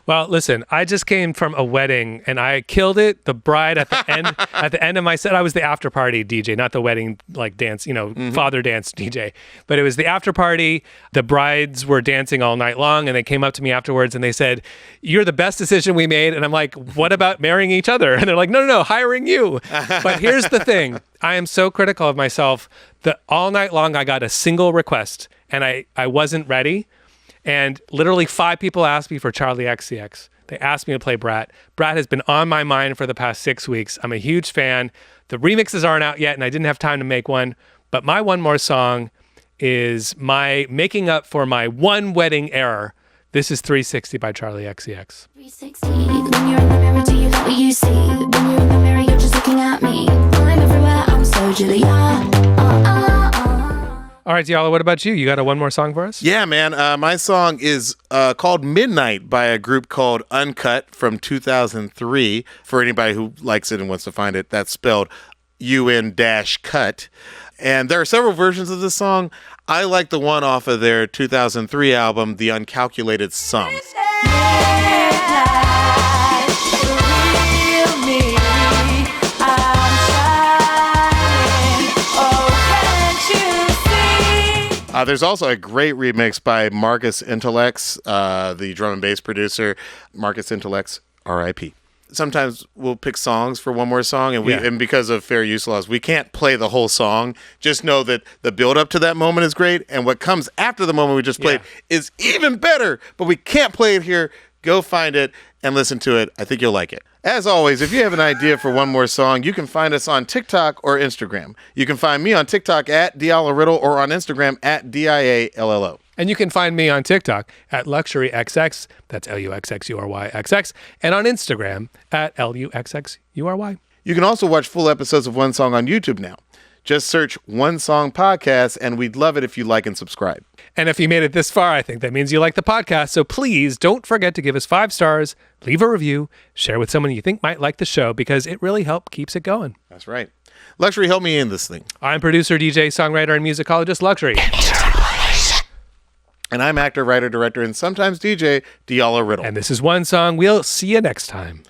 Well, listen, I just came from a wedding and I killed it. The bride at the end of my set, I was the after party DJ, not the wedding like dance, you know, father dance DJ. But it was the after party. The brides were dancing all night long and they came up to me afterwards and they said, "You're the best decision we made." And I'm like, "What about marrying each other?" And they're like, No, hiring you." But here's the thing. I am so critical of myself that all night long I got a single request and I wasn't ready. And literally 5 people asked me for Charlie XCX. They asked me to play Brat. Brat has been on my mind for the past 6 weeks. I'm a huge fan. The remixes aren't out yet, and I didn't have time to make one. But my one more song is my making up for my one wedding error. This is 360 by Charlie XCX. 360. When you're in the mirror, do you like what you see? When you're in the mirror, you're just looking at me. I'm everywhere, I'm so Julia. All right, Diallo, what about you? You got a one more song for us? Yeah, man. My song is called Midnight by a group called Uncut from 2003. For anybody who likes it and wants to find it, that's spelled UN-cut. And there are several versions of this song. I like the one off of their 2003 album, The Uncalculated Sum. There's also a great remix by Marcus Intellects, the drum and bass producer. Marcus Intellects, R.I.P. sometimes we'll pick songs for one more song, and and because of fair use laws, we can't play the whole song. Just know that the build up to that moment is great, and what comes after the moment we just played is even better, but we can't play it here. Go find it and listen to it. I think you'll like it. As always, if you have an idea for one more song, you can find us on TikTok or Instagram. You can find me on TikTok at Diallo or on Instagram at DIALLO. And you can find me on TikTok at LuxuryXX, that's LuxxuryXX, and on Instagram at LuxxURY. You can also watch full episodes of One Song on YouTube now. Just search One Song Podcast, and we'd love it if you like and subscribe. And if you made it this far, I think that means you like the podcast. So please don't forget to give us 5 stars, leave a review, share with someone you think might like the show, because it really keeps it going. That's right. Luxury, help me in this thing. I'm producer, DJ, songwriter, and musicologist Luxury. And I'm actor, writer, director, and sometimes DJ, Diallo Riddle. And this is One Song. We'll see you next time.